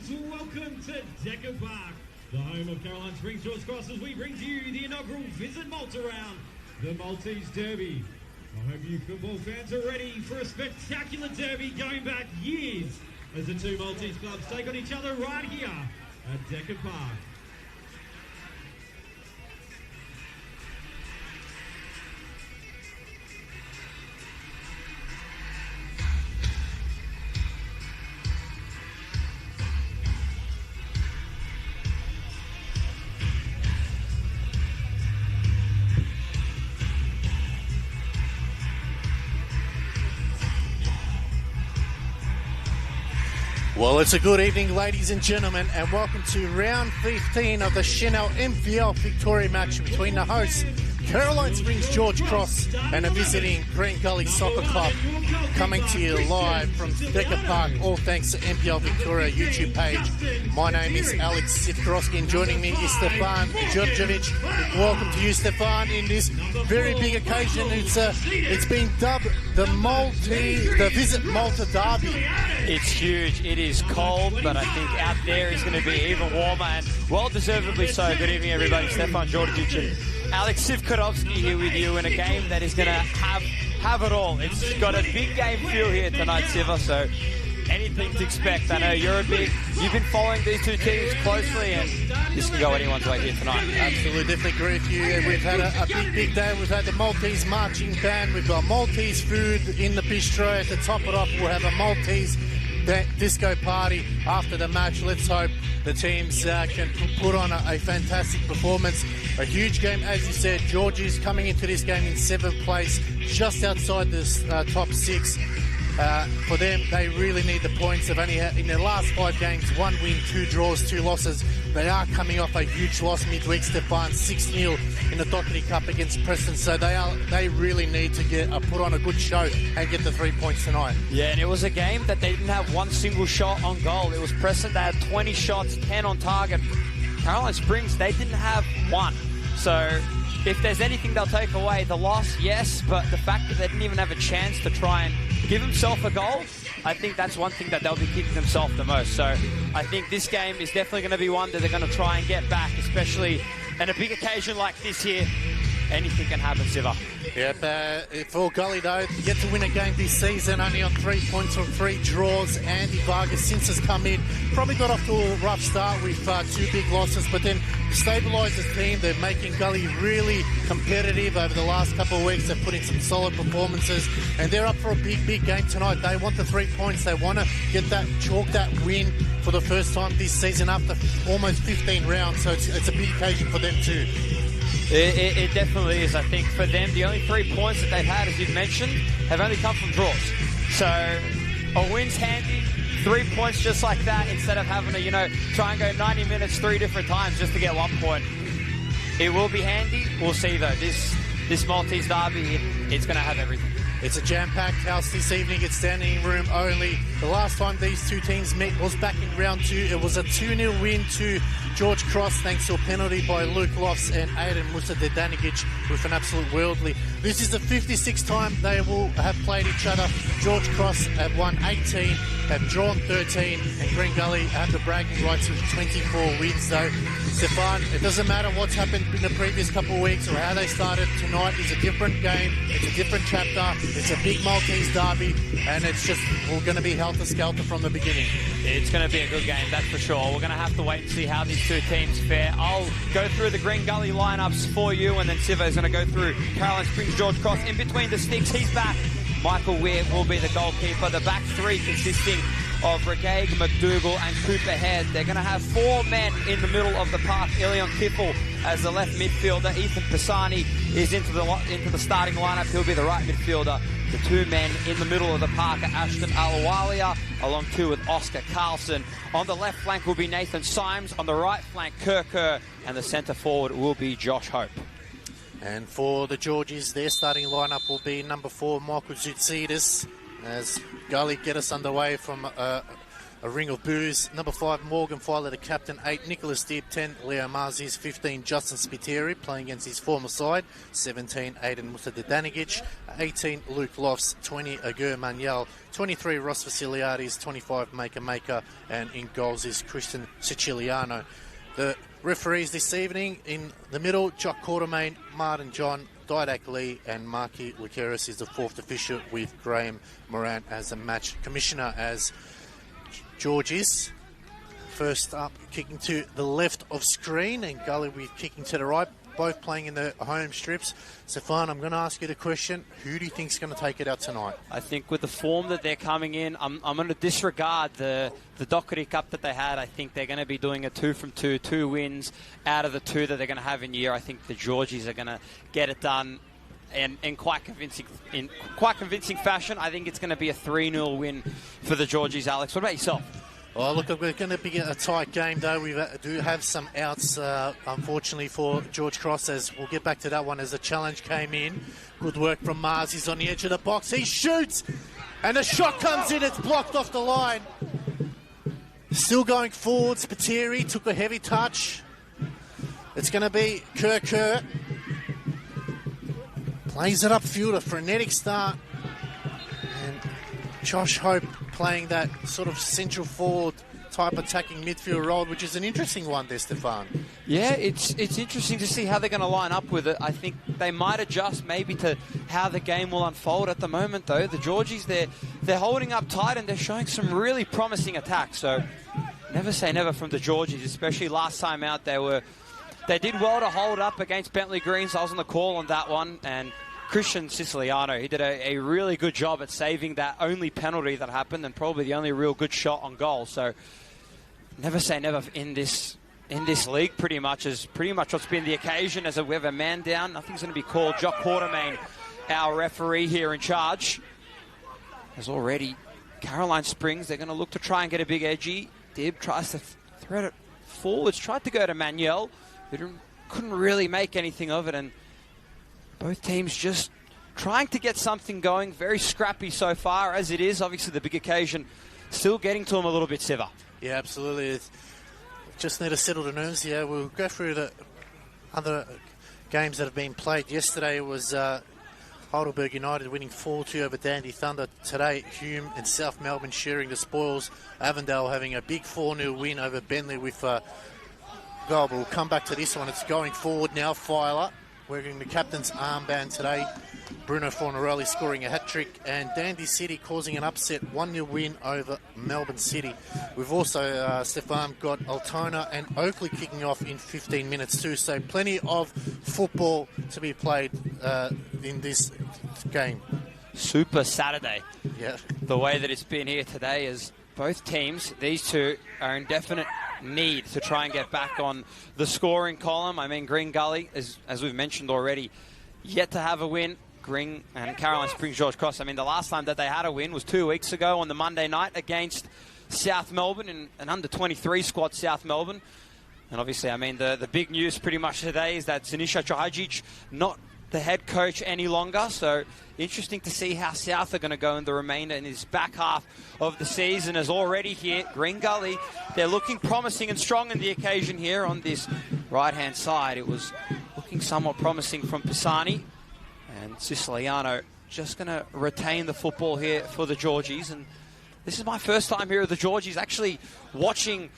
Welcome to Decker Park, the home of Caroline Springs George Cross, as we bring to you the inaugural Visit Malta round, the Maltese Derby. I hope you football fans are ready for a spectacular derby going back years as the two Maltese clubs take on each other right here at Decker Park. Well, it's a good evening, ladies and gentlemen, and welcome to round 15 of the Senol NPLM Victoria match between the hosts, Caroline Springs George Cross, and a visiting Green Gully Soccer Club, coming to you live from Decker Park, all thanks to NPL Victoria YouTube page. My name is Alex Sivkorowski, and joining me is Stefan Djordjevic. Welcome to you, Stefan, in this very big occasion. It's been dubbed the Visit Malta Derby. It's huge. It is cold, but I think out there is going to be even warmer, and well-deservedly so. Good evening, everybody. Stefan Djordjevic and Alex Sivkorowski here with you in a game that is going to have it all. It's got a big game feel here tonight, Siva, so anything to expect. I know you've been following these two teams closely, and this can go anyone's way here tonight. Absolutely, definitely agree with you. We've had a big day. We've had the Maltese marching band. We've got Maltese food in the bistro. To top it off, we'll have a Maltese disco party after the match. Let's hope the teams can put on a fantastic performance. A huge game, as you said. Georgie's coming into this game in 7th place, just outside this top 6. For them, they really need the points. They've only had, in their last 5 games, 1 win, 2 draws, 2 losses. They are coming off a huge loss midweek, Stefan, 6-0 in the Doherty Cup against Preston. So they really need to put on a good show and get the 3 points tonight. Yeah, and it was a game that they didn't have one single shot on goal. It was Preston. They had 20 shots, 10 on target. Caroline Springs, they didn't have one. So if there's anything they'll take away, the loss, yes, but the fact that they didn't even have a chance to try and give themselves a goal, I think that's one thing that they'll be kicking themselves the most. So I think this game is definitely going to be one that they're going to try and get back, especially in a big occasion like this here. Anything can happen, Siva. Yep, for Gully, though, yet to win a game this season, only on 3 points from 3 draws. Andy Vargas, since has come in, probably got off to a rough start with 2 big losses, but then stabilised the team. They're making Gully really competitive over the last couple of weeks. They've put in some solid performances, and they're up for a big game tonight. They want the 3 points. They want to chalk that win for the first time this season after almost 15 rounds, so it's a big occasion for them too. It definitely is. I think for them, the only 3 points that they've had, as you've mentioned, have only come from draws. So a win's handy. 3 points just like that, instead of having to, try and go 90 minutes 3 different times just to get 1 point. It will be handy. We'll see, though. This Maltese derby, it's going to have everything. It's a jam-packed house this evening. It's standing room only. The last time these two teams met was back in round 2. It was a 2-0 win to George Cross thanks to a penalty by Luke Lofts and Aidan Musa-Dedanigic with an absolute worldly. This is the 56th time they will have played each other. George Cross have won 18, have drawn 13, and Green Gully have the bragging rights with 24 wins, though. Stefan, it doesn't matter what's happened in the previous couple of weeks or how they started. Tonight is a different game. It's a different chapter. It's a big Maltese derby, and we're going to be helter-skelter from the beginning. It's going to be a good game, that's for sure. We're going to have to wait and see how these two teams fare. I'll go through the Green Gully lineups for you, and then Siva is going to go through Caroline Springs George Cross. In between the sticks, he's back. Michael Weir will be the goalkeeper. The back 3 consisting of Regag, McDougall and Cooper Head. They're going to have 4 men in the middle of the park. Ilion Kiffel as the left midfielder. Ethan Pisani is into the starting lineup. He'll be the right midfielder. The 2 men in the middle of the park are Ashton Alawalia, along 2 with Oscar Carlson. On the left flank will be Nathan Symes. On the right flank, Kerr. And the centre forward will be Josh Hope. And for the Georgies, their starting lineup will be number 4, Michael Zoutsidis, as Gully get us underway from a ring of boos. Number 5, Morgan Filer, the captain. 8, Nicholas Dibb. 10, Leo Marzis. 15, Justin Spiteri, playing against his former side. 17, Aidan Mutadanigic. 18, Luke Lofts. 20, Agur Manuel. 23, Ross Vasiliadis. 25, Maker. And in goals is Christian Siciliano. The referees this evening in the middle, Jock Quartermain, Martin John, Didac Lee, and Marky Luceris is the 4th official, with Graham Moran as the match commissioner. As George is first up, kicking to the left of screen, and Gully with kicking to the right, both playing in the home strips. Stefan, I'm going to ask you the question, who do you think is going to take it out tonight? I think with the form that they're coming in, I'm going to disregard the Dockery Cup that they had. I think they're going to be doing a 2 from 2 wins out of the 2 that they're going to have in year. I think the Georgies are going to get it done in quite convincing fashion. I think it's going to be a 3-0 win for the Georgies. Alex, what about yourself? Oh, look, we're going to be a tight game, though. We do have some outs, unfortunately, for George Cross, as we'll get back to that one as the challenge came in. Good work from Mars. He's on the edge of the box. He shoots, and a shot comes in. It's blocked off the line. Still going forward. Spiteri took a heavy touch. It's going to be Kerr. Plays it upfield, a frenetic start. And Josh Hope playing that sort of central forward type attacking midfield role, which is an interesting one there, Stefan. Yeah, it's interesting to see how they're going to line up with it. I think they might adjust maybe to how the game will unfold. At the moment, though, the Georgies, they're holding up tight and they're showing some really promising attacks. So never say never from the Georgies, especially last time out they did well to hold up against Bentley Greens. I was on the call on that one, and Christian Siciliano, he did a really good job at saving that only penalty that happened, and probably the only real good shot on goal. So never say never in this league. Pretty much what's been the occasion. As we have a man down, nothing's going to be called. Jock Quartermain, our referee here in charge, has already Caroline Springs. They're going to look to try and get a big edgy. Dibb tries to thread it forwards, tried to go to Manuel, but couldn't really make anything of it, and both teams just trying to get something going. Very scrappy so far as it is. Obviously, the big occasion still getting to them a little bit, Siva. Yeah, absolutely. Just need to settle the nerves here. We'll go through the other games that have been played. Yesterday was Heidelberg United winning 4-2 over Dandy Thunder. Today, Hume and South Melbourne sharing the spoils. Avondale having a big 4-0 win over Bentley with goal. But we'll come back to this one. It's going forward now. Filer wearing the captain's armband today. Bruno Fornarelli scoring a hat-trick, and Dandy City causing an upset 1-0 win over Melbourne City. We've also, Stefan, got Altona and Oakley kicking off in 15 minutes too, so plenty of football to be played in this game. Super Saturday. Yeah. The way that it's been here today is both teams, these two, are in definite need to try and get back on the scoring column. I mean, Green Gully, as we've mentioned already, yet to have a win. Green and Caroline Springs George Cross. I mean, the last time that they had a win was 2 weeks ago on the Monday night against South Melbourne, in an under-23 squad, South Melbourne. And obviously, I mean, the big news pretty much today is that Zanisha Chahajic not the head coach any longer. So interesting to see how South are going to go in the remainder in this back half of the season. As already here, Green Gully, they're looking promising and strong in the occasion here on this right-hand side. It was looking somewhat promising from Pisani. And Siciliano just going to retain the football here for the Georgies. And this is my first time here at the Georgies actually watching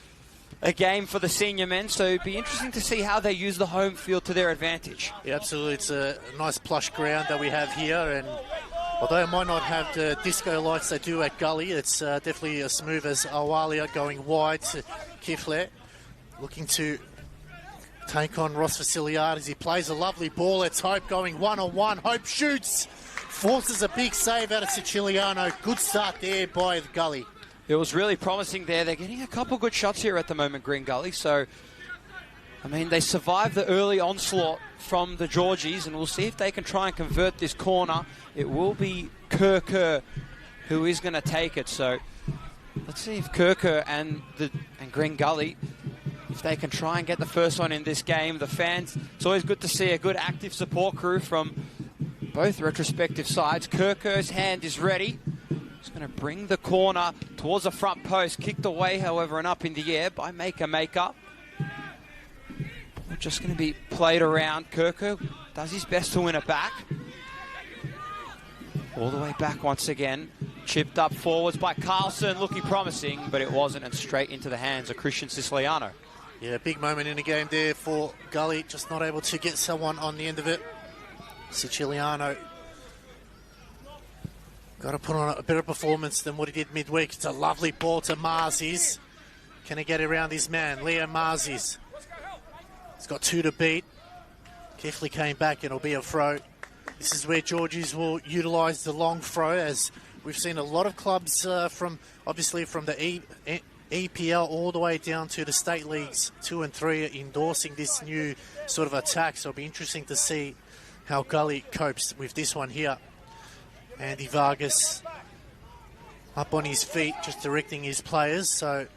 a game for the senior men. So it'd be interesting to see how they use the home field to their advantage. Yeah, absolutely. It's a nice plush ground that we have here. And although it might not have the disco lights they do at Gully, it's definitely as smooth as Awalia going wide to Kifle. Looking to take on Ross Vasiliadis. He plays a lovely ball. It's Hope going one-on-one. Hope shoots. Forces a big save out of Siciliano. Good start there by Gully. It was really promising there. They're getting a couple good shots here at the moment, Green Gully. So, I mean, they survived the early onslaught from the Georgies, and we'll see if they can try and convert this corner. It will be Kerr who is going to take it. So, let's see if Kerr and Green Gully, if they can try and get the first one in this game. The fans, it's always good to see a good active support crew from both retrospective sides. Kerr's hand is ready. He's going to bring the corner towards the front post. Kicked away, however, and up in the air by Maker. Ball just going to be played around. Kirker does his best to win it back. All the way back once again. Chipped up forwards by Carlson, looking promising, but it wasn't, and straight into the hands of Christian Siciliano. Yeah, big moment in the game there for Gully, just not able to get someone on the end of it. Siciliano got to put on a better performance than what he did midweek. It's a lovely ball to Marzis. Can he get around his man, Leo Marzis? He's got 2 to beat. Kifley came back and it'll be a throw. This is where Georgies will utilise the long throw, as we've seen a lot of clubs from the EPL all the way down to the state leagues 2 and 3 endorsing this new sort of attack. So it'll be interesting to see how Gully copes with this one here. Andy Vargas up on his feet, just directing his players. So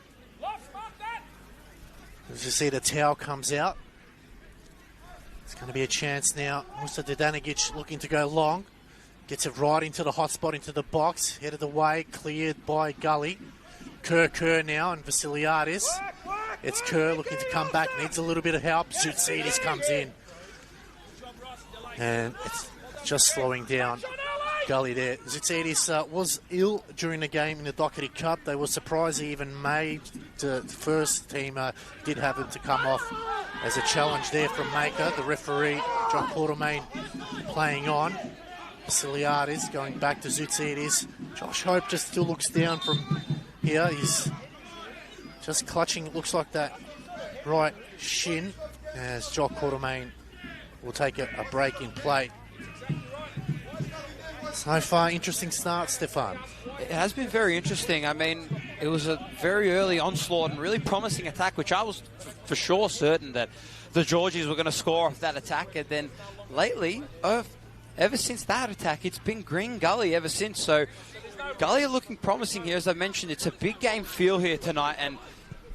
as you see, the towel comes out. It's going to be a chance now. Musa Dedanigic looking to go long. Gets it right into the hot spot, into the box. Headed away, cleared by Gully. Kerr now and Vasiliadis. It's Kerr looking to come back. Needs a little bit of help. Zoutsidis comes in. And it's just slowing down Gully there. Zoutsidis was ill during the game in the Doherty Cup. They were surprised he even made the first team. Did have him to come off as a challenge there from Maker. The referee, John Quartermain, playing on. Vasiliadis going back to Zoutsidis. Josh Hope just still looks down from here. He's just clutching, it looks like, that right shin, as Jock Quartermain will take a break in play. So far, interesting start, Stefan. It has been very interesting. I mean, it was a very early onslaught and really promising attack, which I was for sure certain that the Georgies were going to score off that attack. And then lately, ever since that attack, it's been Green Gully ever since. So Gully are looking promising here. As I mentioned, it's a big game feel here tonight, and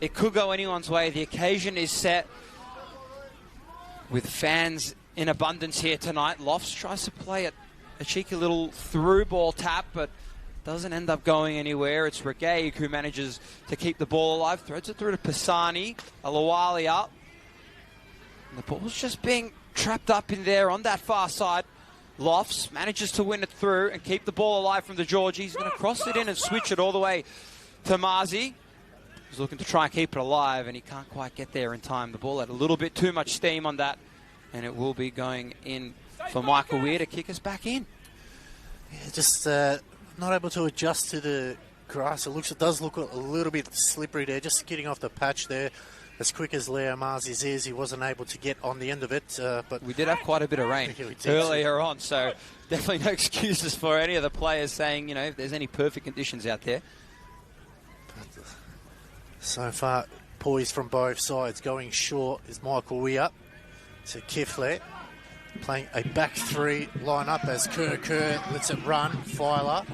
it could go anyone's way. The occasion is set with fans in abundance here tonight. Lofts tries to play a cheeky little through ball tap, but doesn't end up going anywhere. It's Regaig who manages to keep the ball alive. Throws it through to Pisani. Alawali up. And the ball's just being trapped up in there on that far side. Lofts manages to win it through and keep the ball alive from the Georgies. He's going to cross it in and switch it all the way to Marzi. He's looking to try and keep it alive, and he can't quite get there in time. The ball had a little bit too much steam on that, and it will be going in for Michael Weir to kick us back in. Yeah, just not able to adjust to the grass. It does look a little bit slippery there, just getting off the patch there. As quick as Leo Marzi's is, he wasn't able to get on the end of it. But we did have quite a bit of rain earlier on, so definitely no excuses for any of the players saying, you know, if there's any perfect conditions out there. But so far, poised from both sides. Going short is Michael Weir to Kiflet. Playing a back three lineup as Kerr lets it run. Filer.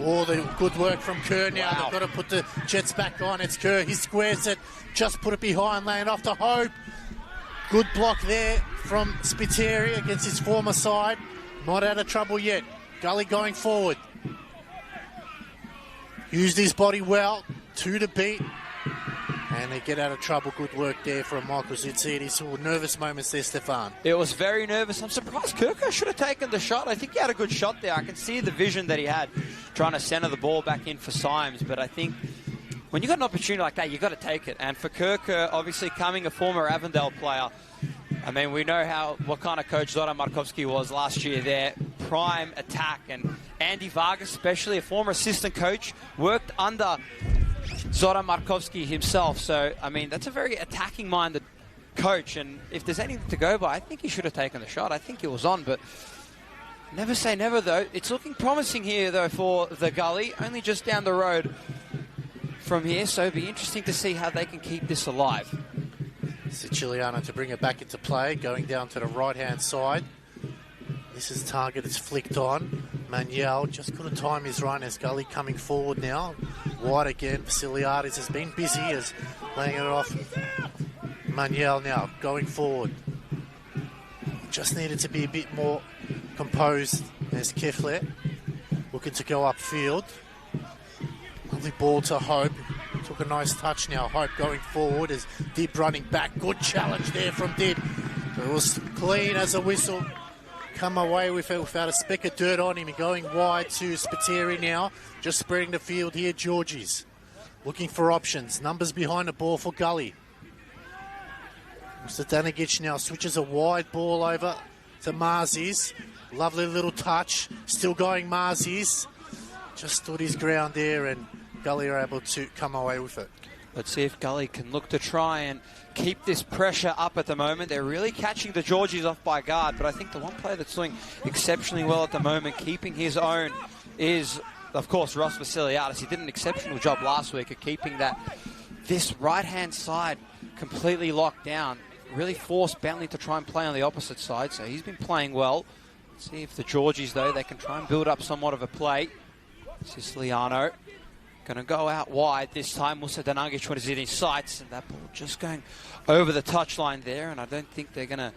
All the good work from Kerr now. Wow. They've got to put the Jets back on. It's Kerr. He squares it. Just put it behind, laying off to Hope. Good block there from Spiteri against his former side. Not out of trouble yet. Gully going forward. Used his body well. 2 to beat. And they get out of trouble. Good work there from Michael Zoutsidis. Some nervous moments there, Stefan. It was very nervous. I'm surprised Kirko should have taken the shot. I think he had a good shot there. I can see the vision that he had trying to center the ball back in for Symes. But I think when you got an opportunity like that, you got to take it. And for Kirko, obviously coming a former Avondale player, I mean, we know what kind of coach Zoran Markovski was last year there. Prime attack. And Andy Vargas, especially a former assistant coach, worked under Zoran Markovski himself. So, I mean, that's a very attacking-minded coach. And if there's anything to go by, I think he should have taken the shot. I think it was on, but never say never, though. It's looking promising here, though, for the Gully. Only just down the road from here, so it'll be interesting to see how they can keep this alive. Siciliano to bring it back into play, going down to the right-hand side. This is target, it's flicked on. Manuel just couldn't time his run as Gully coming forward now. Wide again, Vasiliadis has been busy as laying it off. Manuel now going forward. Just needed to be a bit more composed as Keflet looking to go upfield. Lovely ball to Hope. Took a nice touch now. Hope going forward as Dib running back. Good challenge there from Dib. It was clean as a whistle. Come away with it without a speck of dirt on him. Going wide to Spiteri now. Just spreading the field here, Georgies. Looking for options. Numbers behind the ball for Gully. Mr. Danigic now switches a wide ball over to Marzis. Lovely little touch. Still going Marzis. Just stood his ground there and Gully are able to come away with it. Let's see if Gully can look to try and keep this pressure up at the moment. They're really catching the Georgies off by guard, but I think the one player that's doing exceptionally well at the moment, keeping his own, is, of course, Ross Vasiliadis. He did an exceptional job last week of keeping this right-hand side completely locked down. Really forced Bentley to try and play on the opposite side, so he's been playing well. Let's see if the Georgies, though, they can try and build up somewhat of a play. Siciliano going to go out wide this time. Musa Danagic was in his sights, and that ball just going over the touchline there, and I don't think they're going to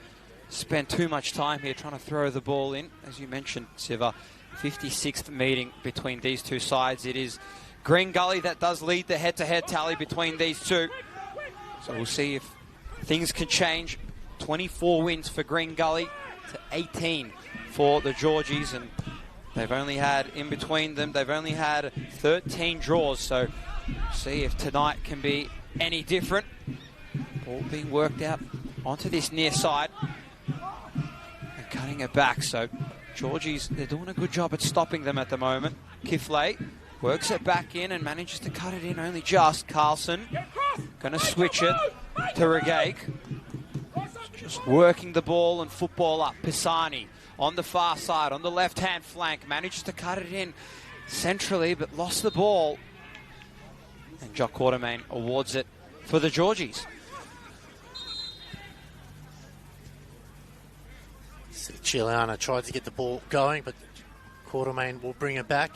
spend too much time here trying to throw the ball in. As you mentioned, Siva, 56th meeting between these two sides. It is Green Gully that does lead the head-to-head tally between these two. So we'll see if things can change. 24 wins for Green Gully to 18 for the Georgies, and they've only had, in between them, they've only had 13 draws, so see if tonight can be any different. Ball being worked out onto this near side and cutting it back, so Georgies, they're doing a good job at stopping them at the moment. Kifley works it back in and manages to cut it in only just. Carlson going to switch it to Regaik. Just working the ball and football up. Pisani on the far side, on the left-hand flank, manages to cut it in centrally, but lost the ball. And Jock Quartermain awards it for the Georgies. Chiliana tried to get the ball going, but Quartermain will bring it back.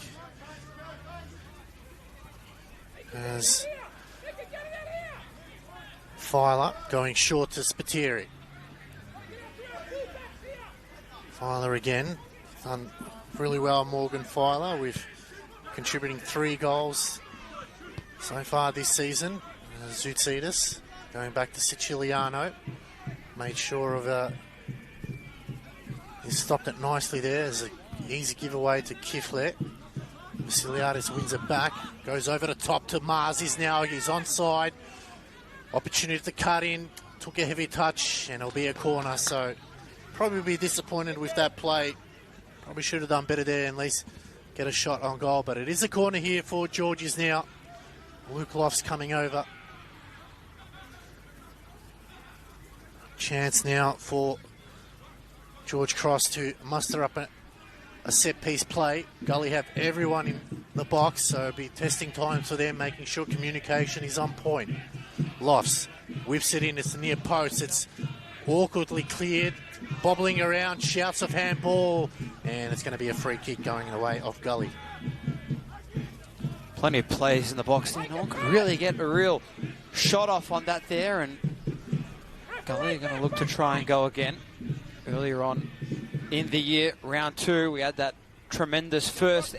As Filer going short to Spiteri. Filer again, done really well, Morgan Filer, with contributing 3 goals so far this season. Zoutsidis going back to Siciliano, made sure of he stopped it nicely there as an easy giveaway to Kiflet. Vasiliadis wins it back, goes over the top to Marzis now, he's onside. Opportunity to cut in, took a heavy touch, and it'll be a corner, so probably be disappointed with that play. Probably should have done better there and at least get a shot on goal, but it is a corner here for Georgies now. Luke Lofts coming over. Chance now for George Cross to muster up a set-piece play. Gully have everyone in the box, so it'll be testing time for them, making sure communication is on point. Lofts whips it in, it's the near post, it's awkwardly cleared, bobbling around, shouts of handball, and it's going to be a free kick going the way of Gully. Plenty of plays in the box. No one could really get a real shot off on that there, and Gully are going to look to try and go again. Earlier on in the year, round 2, we had that tremendous first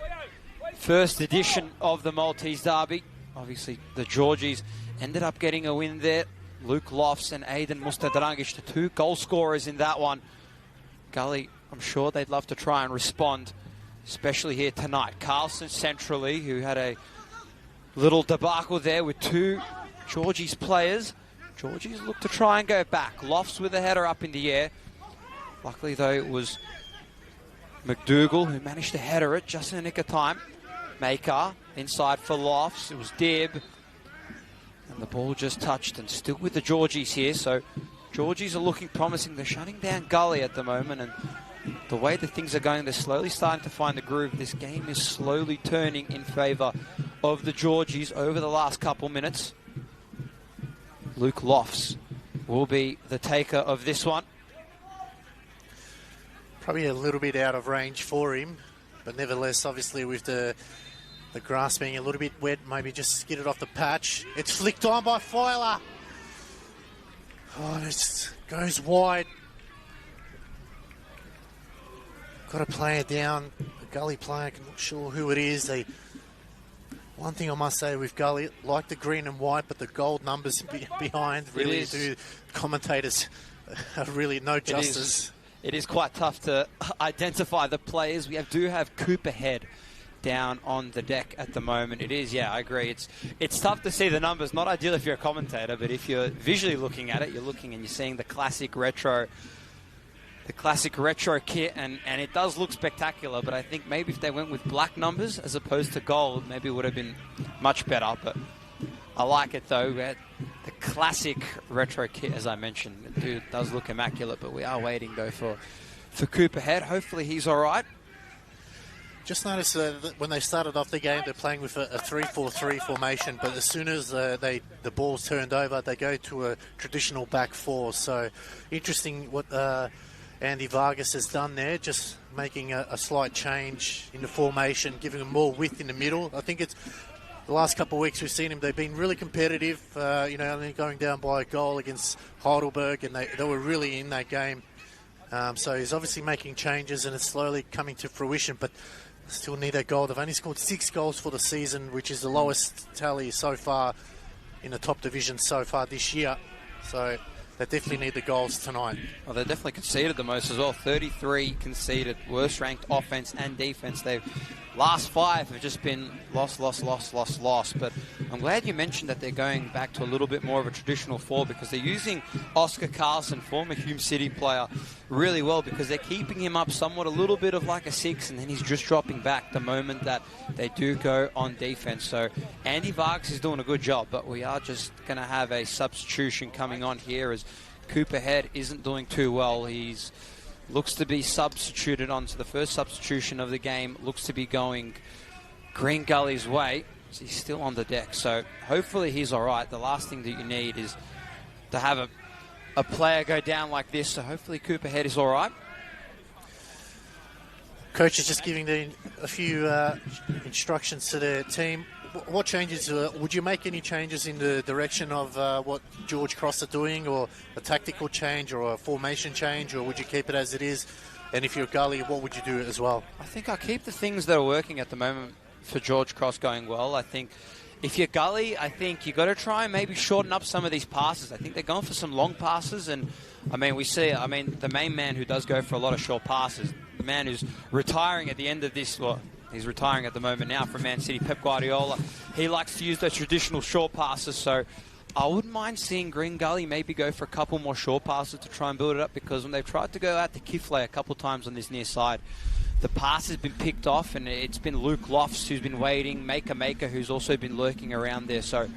edition of the Maltese Derby. Obviously, the Georgies ended up getting a win there. Luke Lofts and Aiden Mustadrangic, the 2 goal scorers in that one. Gully, I'm sure they'd love to try and respond, especially here tonight. Carlson centrally, who had a little debacle there with 2 Georgies players. Georgies look to try and go back. Lofts with a header up in the air. Luckily, though, it was McDougall who managed to header it just in the nick of time. Maker inside for Lofts. It was Dibb. And the ball just touched, and still with the Georgies here. So Georgies are looking promising. They're shutting down Gully at the moment, and the way that things are going, they're slowly starting to find the groove. This game is slowly turning in favour of the Georgies over the last couple minutes. Luke Lofts will be the taker of this one. Probably a little bit out of range for him, but nevertheless, obviously with the grass being a little bit wet, maybe just skidded off the patch. It's flicked on by Filer. Oh, and it goes wide. Got to play it down. The Gully player, I'm not sure who it is. They One thing I must say with Gully, like the green and white, but the gold numbers behind really do commentators really no justice. It is quite tough to identify the players. We do have Cooper Head down on the deck at the moment. It is, yeah, I agree. It's tough to see the numbers. Not ideal if you're a commentator, but if you're visually looking at it, you're looking and you're seeing the classic retro kit, and it does look spectacular. But I think maybe if they went with black numbers as opposed to gold, maybe it would have been much better. But I like it though. The classic retro kit, as I mentioned, it does look immaculate. But we are waiting though for Cooper Head. Hopefully he's all right. Just noticed that when they started off the game, they're playing with a 3-4-3 formation, but as soon as the ball's turned over, they go to a traditional back four. So interesting what Andy Vargas has done there, just making a slight change in the formation, giving them more width in the middle. I think it's the last couple of weeks we've seen him, they've been really competitive, only going down by a goal against Heidelberg, and they were really in that game. So he's obviously making changes, and it's slowly coming to fruition, but still need a goal. They've only scored 6 goals for the season, which is the lowest tally so far in the top division so far this year. So they definitely need the goals tonight. Well, they definitely conceded the most as well. 33 conceded, worst ranked offense and defense. They've last 5 have just been loss. But I'm glad you mentioned that they're going back to a little bit more of a traditional 4, because they're using Oscar Carlson, former Hume City player, really well, because they're keeping him up somewhat a little bit of like a 6, and then he's just dropping back the moment that they do go on defense. So Andy Vargas is doing a good job, but we are just going to have a substitution coming on here as Cooper Head isn't doing too well. He's looks to be substituted onto the first substitution of the game. Looks to be going Green Gully's way. He's still on the deck, so hopefully he's all right. The last thing that you need is to have a player go down like this, so hopefully Cooper Head is all right. Coach is just giving a few instructions to their team. What changes, would you make any changes in the direction of what George Cross are doing, or a tactical change or a formation change, or would you keep it as it is? And if you're Gully, what would you do as well? I think I'll keep the things that are working at the moment for George Cross going well. I think if you're Gully, I think you've got to try and maybe shorten up some of these passes. I think they're going for some long passes, and we see the main man who does go for a lot of short passes, the man who's retiring at the end of this, he's retiring at the moment now from Man City, Pep Guardiola. He likes to use those traditional short passes, so I wouldn't mind seeing Green Gully maybe go for a couple more short passes to try and build it up, because when they've tried to go out to Kifley a couple times on this near side, the pass has been picked off, and it's been Luke Lofts who's been waiting, Maker who's also been lurking around there. So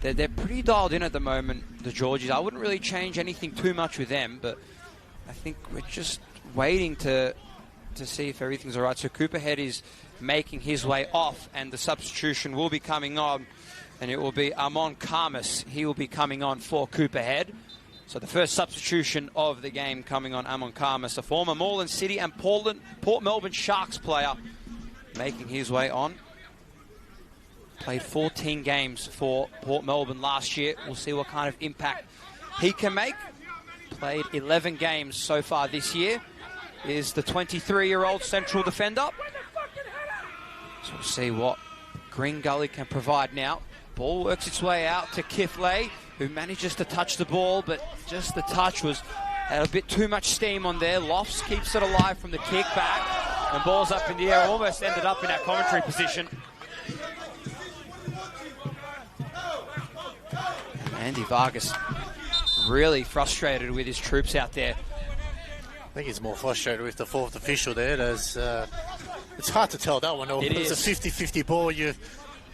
they're pretty dialed in at the moment, the Georgies. I wouldn't really change anything too much with them, but I think we're just waiting to see if everything's all right. So Cooper Head is making his way off, and the substitution will be coming on, and it will be Amon Karmas. He will be coming on for Cooper Head. So the first substitution of the game coming on, Amon Karmas, a former Moreland City and Port Melbourne Sharks player, making his way on. Played 14 games for Port Melbourne last year. We'll see what kind of impact he can make. Played 11 games so far this year. Is the 23-year-old central defender. So we'll see what Green Gully can provide now. Ball works its way out to Kifley, who manages to touch the ball, but just the touch had a bit too much steam on there. Lofts keeps it alive from the kick back, and ball's up in the air, almost ended up in our commentary position. And Andy Vargas really frustrated with his troops out there. I think he's more frustrated with the 4th official there. It's hard to tell that one. It's a 50-50 ball.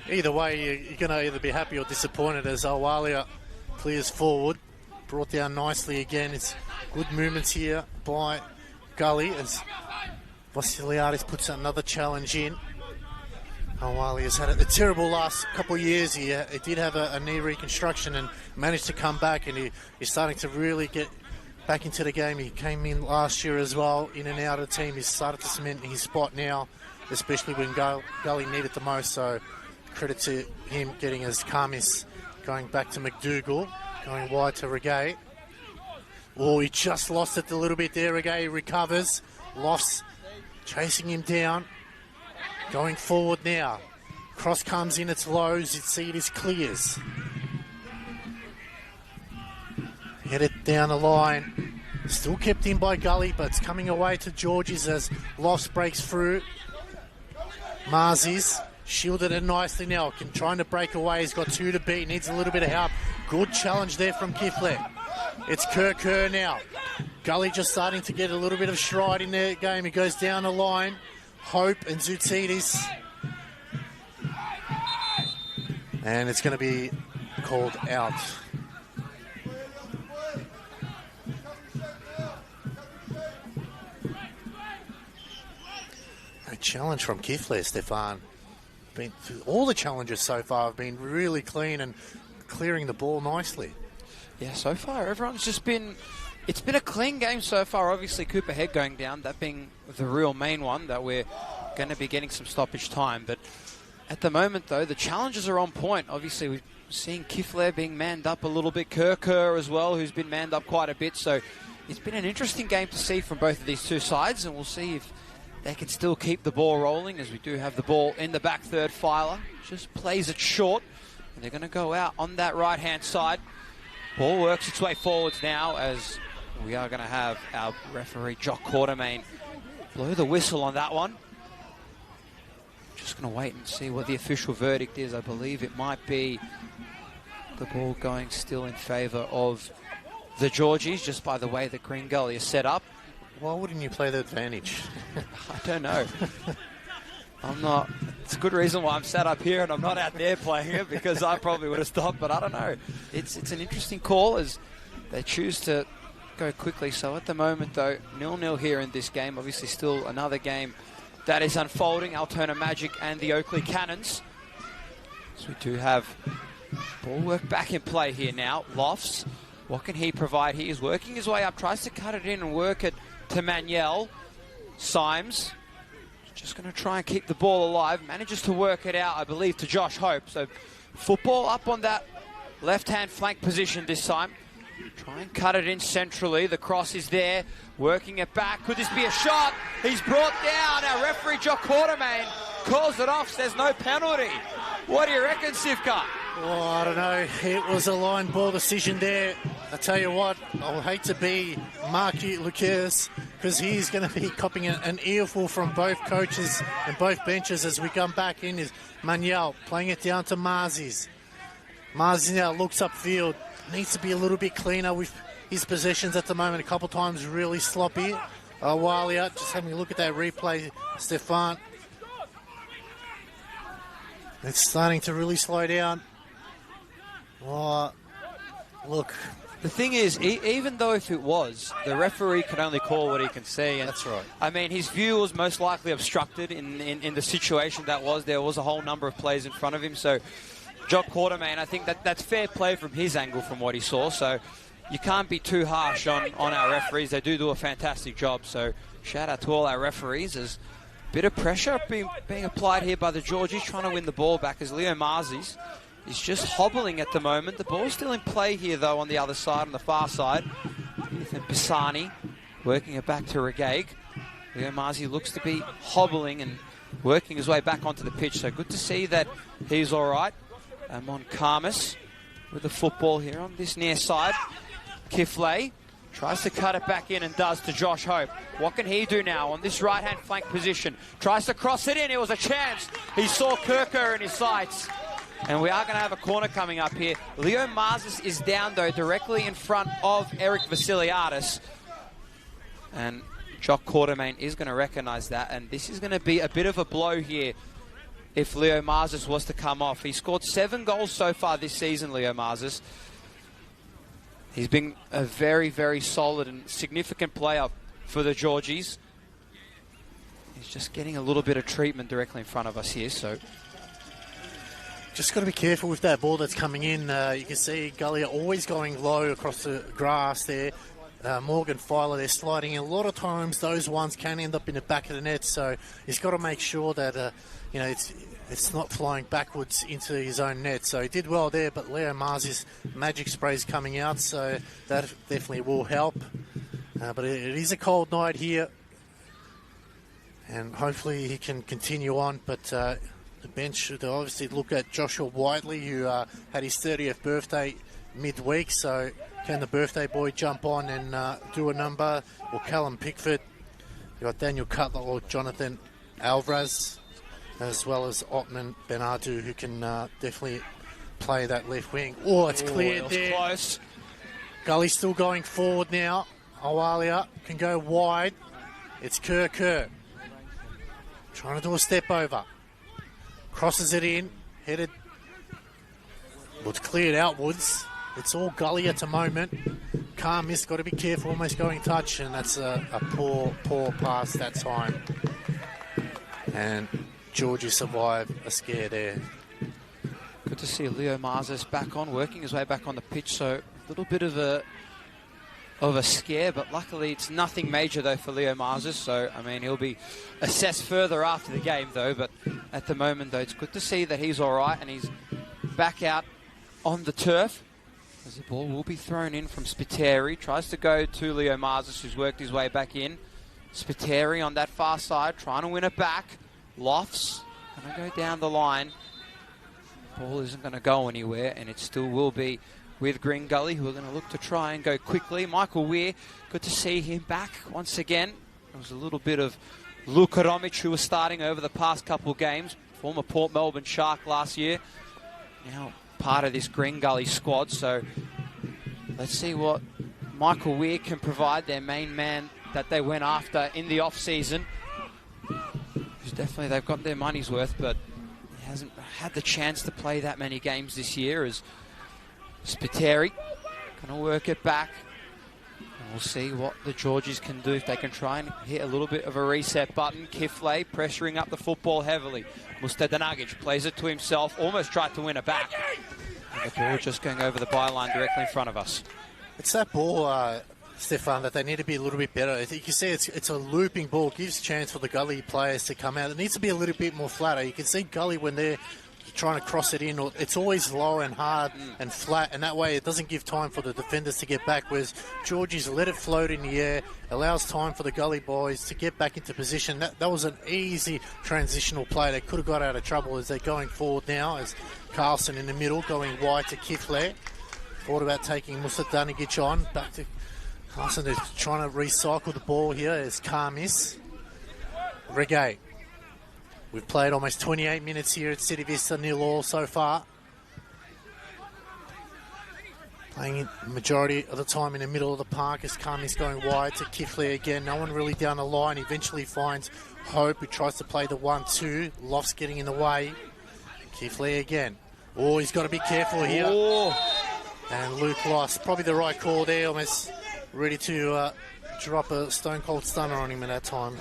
Either way, you're going to either be happy or disappointed as Awalia clears forward. Brought down nicely again. It's good movements here by Gully as Vasiliadis puts another challenge in. Awalia has had a terrible last couple of years here. He did have a knee reconstruction and managed to come back, and he's starting to really get back into the game. He came in last year as well, in and out of the team. He's started to cement his spot now, especially when Gully needed the most. So credit to him getting his Karmis going back to McDougall, going wide to Regay. Oh, he just lost it a little bit there. Regay recovers. Lofts chasing him down. Going forward now. Cross comes in, it's lows. You see it is clears. Head it down the line. Still kept in by Gully, but it's coming away to Georges as Lofts breaks through. Marzi's shielded it nicely now. Trying to break away. He's got 2 to beat. Needs a little bit of help. Good challenge there from Kifle. It's Kerr now. Gully just starting to get a little bit of stride in their game. He goes down the line. Hope and Zoutidis. And it's going to be called out. A challenge from Kifle, Stefan. All the challenges so far have been really clean and clearing the ball nicely. Yeah, so far everyone's just been... It's been a clean game so far. Obviously, Cooper Head going down, that being the real main one, that we're going to be getting some stoppage time. But at the moment, though, the challenges are on point. Obviously, we're seeing Kifle being manned up a little bit. Kerr as well, who's been manned up quite a bit. So it's been an interesting game to see from both of these two sides, and we'll see if they can still keep the ball rolling, as we do have the ball in the back third. Filer just plays it short, and they're going to go out on that right-hand side. Ball works its way forwards now, as we are going to have our referee, Jock Quartermain, blow the whistle on that one. Just going to wait and see what the official verdict is. I believe it might be the ball going still in favour of the Georgies, just by the way the Green Gully is set up. Why wouldn't you play the advantage? I don't know. I'm not. It's a good reason why I'm sat up here and I'm not out there playing it, because I probably would have stopped, but I don't know. It's an interesting call as they choose to go quickly. So at the moment, though, 0-0 here in this game. Obviously still another game that is unfolding. Altona Magic and the Oakley Cannons. So we do have ball work back in play here now. Lofts, what can he provide? He is working his way up, tries to cut it in and work it to Manuel. Symes just going to try and keep the ball alive. Manages to work it out, I believe, to Josh Hope. So football up on that left-hand flank position this time. Try and cut it in centrally. The cross is there. Working it back. Could this be a shot? He's brought down. Our referee, Jock Quartermain, calls it off. Says no penalty. What do you reckon, Sivka? Oh, I don't know. It was a line ball decision there. I tell you what, I'll hate to be Marky Lucas, because he's going to be copping an earful from both coaches and both benches as we come back in. Is Manuel playing it down to Marzi's. Marzi now looks upfield. Needs to be a little bit cleaner with his possessions at the moment. A couple times really sloppy. A while out, just having a look at that replay, Stefan. It's starting to really slow down. Oh, look. The thing is, even though if it was, the referee can only call what he can see. And that's right. I mean, his view was most likely obstructed in the situation that was. There was a whole number of players in front of him. So, Jock Quartermain, I think that's fair play from his angle from what he saw. So, you can't be too harsh on our referees. They do a fantastic job. So, shout out to all our referees. There's a bit of pressure being applied here by the Georgies, trying to win the ball back as Leo Marzis is just hobbling at the moment. The ball's still in play here, though, on the other side, on the far side. Ethan Pisani working it back to Regaig. Leo Marzi looks to be hobbling and working his way back onto the pitch. So good to see that he's all right. Amon Karmas with the football here on this near side. Kifle tries to cut it back in and does to Josh Hope. What can he do now on this right-hand flank position? Tries to cross it in. It was a chance. He saw Kerr in his sights. And we are going to have a corner coming up here. Leo Marzis is down, though, directly in front of Eric Vasiliadis. And Jock Quartermain is going to recognise that. And this is going to be a bit of a blow here if Leo Marzis was to come off. He scored 7 goals so far this season, Leo Marzis. He's been a very, very solid and significant player for the Georgies. He's just getting a little bit of treatment directly in front of us here, so... Just got to be careful with that ball that's coming in. You can see Gully always going low across the grass there. Morgan Filer, they're sliding in. A lot of times those ones can end up in the back of the net, so he's got to make sure that it's not flying backwards into his own net. So he did well there, but Leo Marzi's magic spray is coming out, so that definitely will help. But it is a cold night here, and hopefully he can continue on, but the bench, they obviously look at Joshua Whiteley, who had his 30th birthday midweek. So can the birthday boy jump on and do a number? Or Callum Pickford. You've got Daniel Cutler or Jonathan Alvarez, as well as Otman Benadu, who can definitely play that left wing. Oh, it's cleared there. Close. Gully still going forward now. Awalia can go wide. It's Kerr. Trying to do a step over. Crosses it in. Headed. Well, it's cleared outwards. It's all Gully at the moment. Carmiss got to be careful, almost going touch, and that's a poor pass that time. And Georgie survived a scare there. Good to see Leo Marzis back on, working his way back on the pitch. So a little bit of a scare, but luckily it's nothing major though for Leo Marzis. So I mean, he'll be assessed further after the game though. But at the moment though, it's good to see that he's all right and he's back out on the turf. As the ball will be thrown in from Spiteri. Tries to go to Leo Marzis, who's worked his way back in. Spiteri on that far side, trying to win it back. Lofts, going to go down the line. Ball isn't going to go anywhere, and it still will be with Green Gully, who are going to look to try and go quickly. Michael Weir, good to see him back once again. There was a little bit of Luka Romic, who was starting over the past couple of games. Former Port Melbourne Shark last year. Now part of this Green Gully squad, so let's see what Michael Weir can provide, their main man that they went after in the off-season. Definitely they've got their money's worth, but he hasn't had the chance to play that many games this year. As Spiteri going to work it back, and we'll see what the Georgies can do if they can try and hit a little bit of a reset button. Kifley pressuring up the football heavily. Mustadanagic plays it to himself, almost tried to win it back. And the ball just going over the byline directly in front of us. It's that ball, Stefan, that they need to be a little bit better. You can see it's a looping ball, gives chance for the Gully players to come out. It needs to be a little bit more flatter. You can see Gully when they're trying to cross it in, it's always low and hard and flat, and that way it doesn't give time for the defenders to get back, whereas Georgie's let it float in the air, allows time for the Gully boys to get back into position. That was an easy transitional play. They could have got out of trouble as they're going forward now, as Carlson in the middle going wide to Kifle. Thought about taking Musa Danigic on, back to Carlson. They're trying to recycle the ball here as Carmiss. Reggae. We've played almost 28 minutes here at City Vista, 0-0 so far. Playing the majority of the time in the middle of the park as Carmiss going wide to Kifley again. No one really down the line. Eventually finds Hope, who tries to play the 1-2. Lofts getting in the way. Kifley again. Oh, he's got to be careful here. Oh. And Luke lost. Probably the right call there. Almost ready to drop a stone cold stunner on him at that time.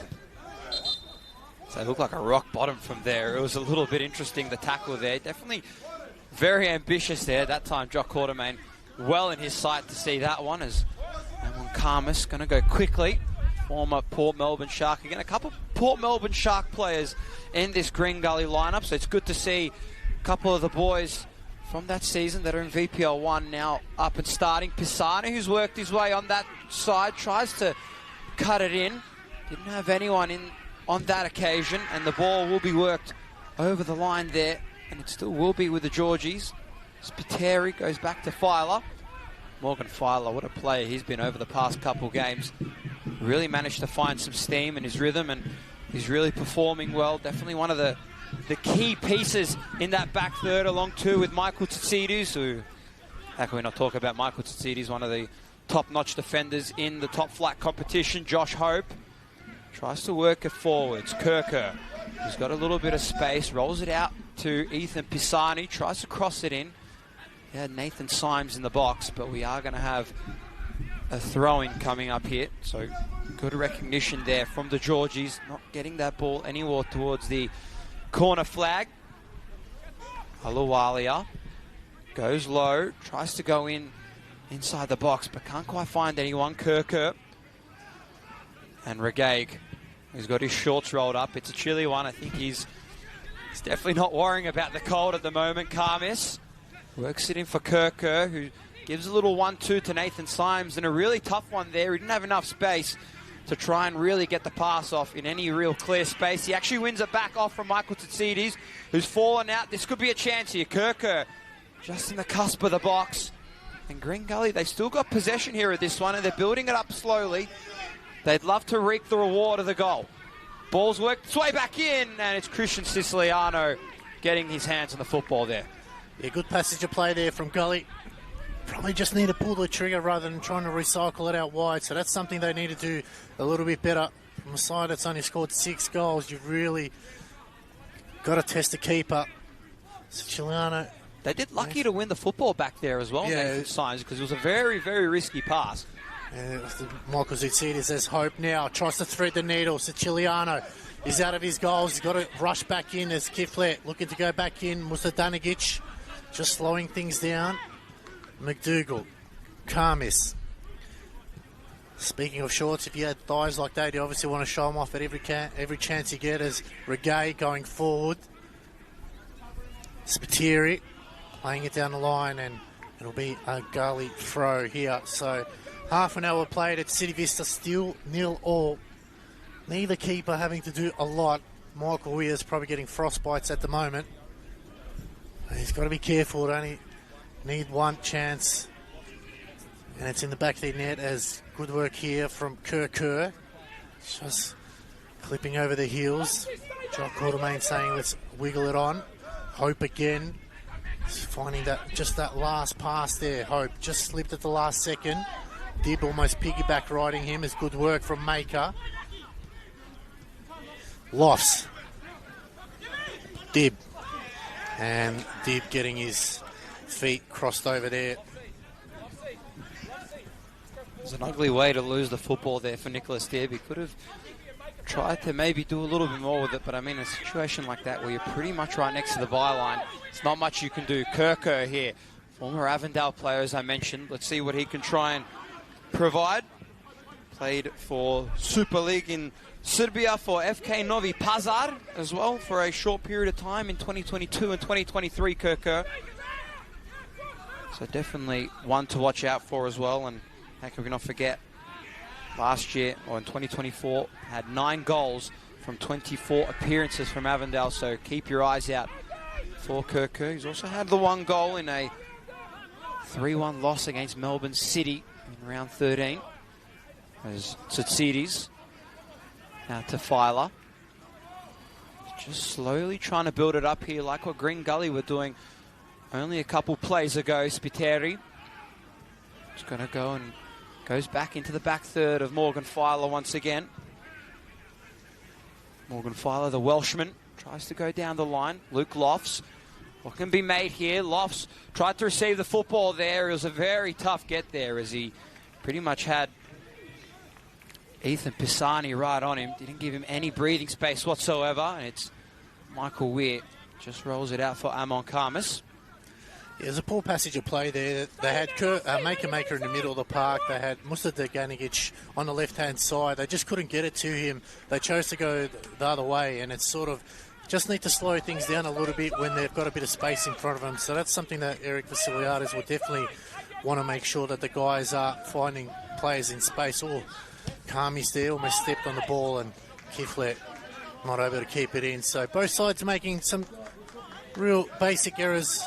So it looked like a rock bottom from there. It was a little bit interesting, the tackle there. Definitely very ambitious there. That time, Jock Quartermain well in his sight to see that one. As Carmiss going to go quickly. Former Port Melbourne Shark. Again, a couple Port Melbourne Shark players in this Green Gully lineup. So it's good to see a couple of the boys from that season that are in VPL 1 now up and starting. Pisani, who's worked his way on that side, tries to cut it in. Didn't have anyone in on that occasion, and the ball will be worked over the line there, and it still will be with the Georgies. Spiteri goes back to Filer. Morgan Filer, what a player he's been over the past couple games. Really managed to find some steam in his rhythm, and he's really performing well. Definitely one of the key pieces in that back third, along too with Michael Tsatsides, who, how can we not talk about Michael Tsatsides, one of the top-notch defenders in the top flight competition. Josh Hope tries to work it forwards. Kerr, he's got a little bit of space, rolls it out to Ethan Pisani, tries to cross it in. He had Nathan Symes in the box, but we are going to have a throw-in coming up here. So good recognition there from the Georgies, not getting that ball anywhere towards the corner flag. Aluwalia goes low, tries to go inside the box, but can't quite find anyone. Kerr. And Regaig, who's got his shorts rolled up. It's a chilly one. I think he's definitely not worrying about the cold at the moment. Carmiss works it in for Kerr, who gives a little 1-2 to Nathan Symes, and a really tough one there. He didn't have enough space to try and really get the pass off in any real clear space. He actually wins it back off from Michael Tsitsides, who's fallen out. This could be a chance here. Kirker just in the cusp of the box. And Green Gully, they still got possession here at this one, and they're building it up slowly. They'd love to reap the reward of the goal. Ball's worked its way back in, and it's Christian Siciliano getting his hands on the football there. Yeah, good passage of play there from Gully. Probably just need to pull the trigger rather than trying to recycle it out wide. So that's something they need to do a little bit better. From a side that's only scored 6 goals, you've really got to test the keeper. Siciliano. They did lucky to win the football back there as well, Nathan Symes, because it was a very, very risky pass. Michael Tsitsides has hope now. Tries to thread the needle. Siciliano is out of his goals. He's got to rush back in as Kiflet looking to go back in. Mustadanagic just slowing things down. McDougall. Karmis. Speaking of shorts, if you had thighs like that, you obviously want to show them off at every chance you get. As Regay going forward. Spiteri laying it down the line, and it'll be a Gully throw here. So half an hour played at City Vista, still 0-0. Neither keeper having to do a lot. Michael Weir's probably getting frostbites at the moment. He's got to be careful. Only need one chance. And it's in the back of the net as good work here from Kerr. Just clipping over the heels. Jock Quartermain saying let's wiggle it on. Hope again. Finding that last pass there. Hope just slipped at the last second. Dib almost piggyback riding him. Is good work from Maker. Loss. Dib. And Dib getting his feet crossed over there. It's an ugly way to lose the football there for Nicholas Dib. He could have tried to maybe do a little bit more with it, but I mean, a situation like that where you're pretty much right next to the byline, it's not much you can do. Kirker here, former Avondale player, as I mentioned. Let's see what he can try and provide. Played for Super League in Serbia for FK Novi Pazar as well for a short period of time in 2022 and 2023, Kirker. So definitely one to watch out for as well. And how can we not forget, last year, or in 2024, had 9 goals from 24 appearances from Avondale, so keep your eyes out for Kirker. He's also had the 1 goal in a 3-1 loss against Melbourne City in round 13. As Tsitsides now to Filer. Just slowly trying to build it up here, like what Green Gully were doing only a couple plays ago. Spiteri is going to go and goes back into the back third of Morgan Filer once again. Morgan Filer, the Welshman, tries to go down the line. Luke Lofts. What can be made here? Lofts tried to receive the football there. It was a very tough get there as he pretty much had Ethan Pisani right on him. Didn't give him any breathing space whatsoever. And it's Michael Weir. Just rolls it out for Amon Karmis. Yeah, there's a poor passage of play there. They had Maker in the middle of the park. They had Mustadanagic on the left-hand side. They just couldn't get it to him. They chose to go the other way, and it's sort of just need to slow things down a little bit when they've got a bit of space in front of them. So that's something that Eric Vasiliadis will definitely want to make sure that the guys are finding players in space. Oh, Kami's there, almost stepped on the ball, and Kiflet not able to keep it in. So both sides making some real basic errors.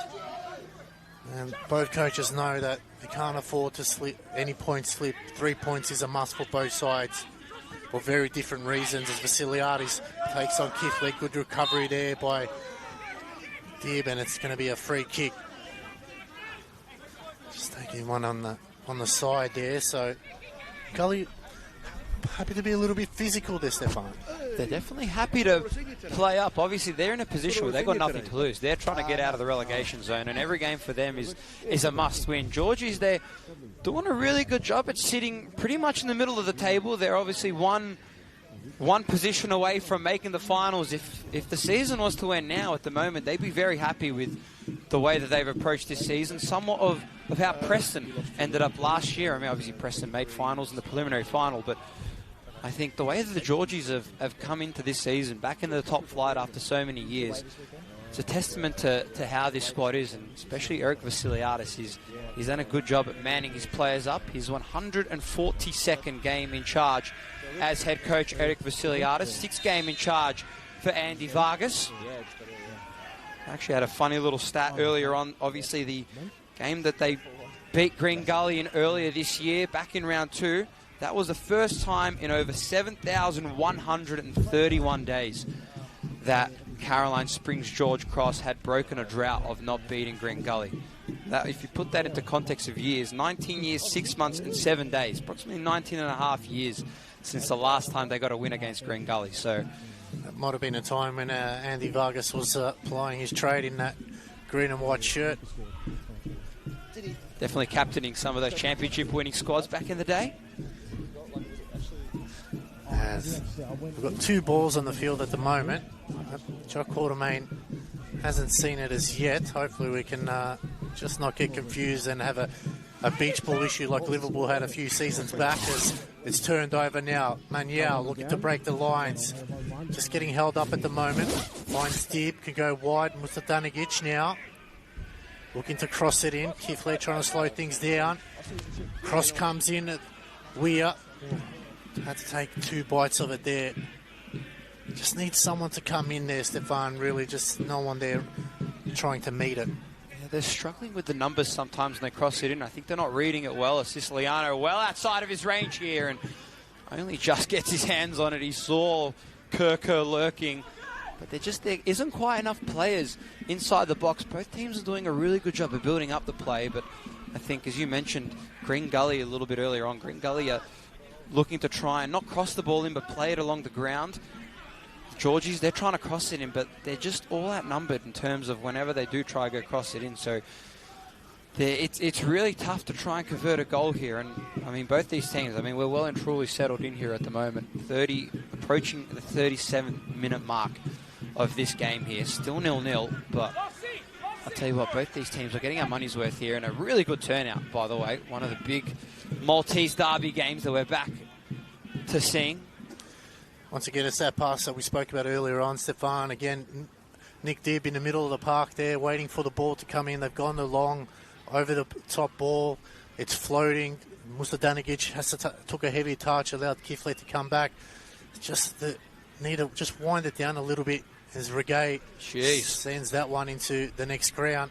And both coaches know that they can't afford to slip any point slip. 3 points is a must for both sides for very different reasons. As Vasiliadis takes on Kiflet, good recovery there by Dib, and it's going to be a free kick. Just taking one on the side there. So Gully happy to be a little bit physical there, Stefan. They're definitely happy to play up. Obviously, they're in a position where they've got nothing to lose. They're trying to get out of the relegation zone, and every game for them is a must-win. Georgie's there doing a really good job at sitting pretty much in the middle of the table. They're obviously one position away from making the finals. If the season was to end now, at the moment, they'd be very happy with the way that they've approached this season. Somewhat of how Preston ended up last year. I mean, obviously, Preston made finals in the preliminary final, but I think the way that the Georgies have come into this season, back into the top flight after so many years, it's a testament to how this squad is, and especially Eric Vasiliadis. He's done a good job at manning his players up. His 142nd game in charge as head coach Eric Vasiliadis. 6th game in charge for Andy Vargas. Actually had a funny little stat earlier on. Obviously the game that they beat Green Gully in earlier this year, back in round 2, that was the first time in over 7,131 days that Caroline Springs George Cross had broken a drought of not beating Green Gully. That, if you put that into context of years, 19 years, 6 months and 7 days, approximately 19 and a half years since the last time they got a win against Green Gully. So that might have been a time when Andy Vargas was plying his trade in that green and white shirt. Definitely captaining some of those championship winning squads back in the day. We've got 2 balls on the field at the moment. Jock Quartermain hasn't seen it as yet. Hopefully we can just not get confused and have a beach ball issue like Liverpool had a few seasons back, as it's turned over now. Manuel looking to break the lines. Just getting held up at the moment. Finds Dib, can go wide. Mustadanagic now looking to cross it in. Kifle trying to slow things down. Cross comes in at Weir. Had to take 2 bites of it there. Just needs someone to come in there, Stefan. Really, just no one there trying to meet it. Yeah, they're struggling with the numbers sometimes when they cross it in. I think they're not reading it well. Siciliano well outside of his range here, and only just gets his hands on it. He saw Kerr lurking, but there isn't quite enough players inside the box. Both teams are doing a really good job of building up the play, but I think, as you mentioned, Green Gully a little bit earlier on, Green Gully are looking to try and not cross the ball in, but play it along the ground. Georgies, they're trying to cross it in, but they're just all outnumbered in terms of whenever they do try to go cross it in. So it's really tough to try and convert a goal here. And, I mean, both these teams, I mean, we're well and truly settled in here at the moment. Approaching the 37-minute mark of this game here. Still 0-0, but I'll tell you what, both these teams are getting our money's worth here, and a really good turnout, by the way. One of the big Maltese derby games that we're back to seeing. Once again, it's that pass that we spoke about earlier on, Stefan. Again, Nick Dibb in the middle of the park there, waiting for the ball to come in. They've gone along over the top ball. It's floating. Mustadanagic took a heavy touch, allowed Kifle to come back. Just need to just wind it down a little bit as Regay sends that one into the next ground.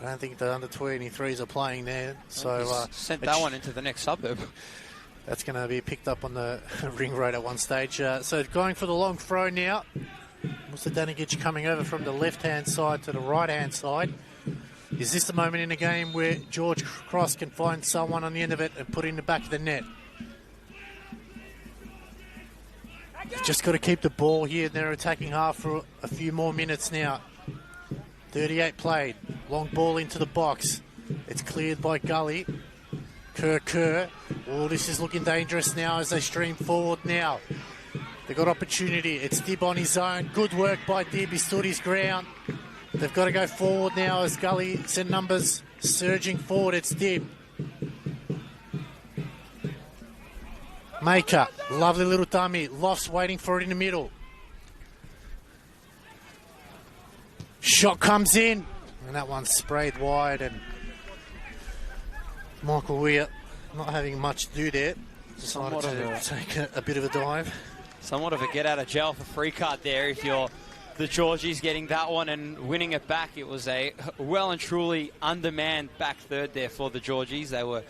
I don't think the under-23s are playing there. So sent that one into the next suburb. That's going to be picked up on the ring road at one stage. So going for the long throw now. Mustadanagic coming over from the left-hand side to the right-hand side. Is this the moment in the game where George Cross can find someone on the end of it and put it in the back of the net? Just got to keep the ball here in their attacking half for a few more minutes now. 38 played. Long ball into the box. It's cleared by Gully. Kerr. Oh, this is looking dangerous now as they stream forward now. They've got opportunity. It's Dib on his own. Good work by Dib. He stood his ground. They've got to go forward now as Gully send numbers surging forward. It's Dib. Maker. Lovely little dummy. Lofts waiting for it in the middle. Shot comes in. And that one's sprayed wide, and Michael Weir not having much to do there. Decided to take a bit of a dive. Somewhat of a get out of jail for free card there if you're the Georgies getting that one and winning it back. It was a well and truly undermanned back third there for the Georgies. They were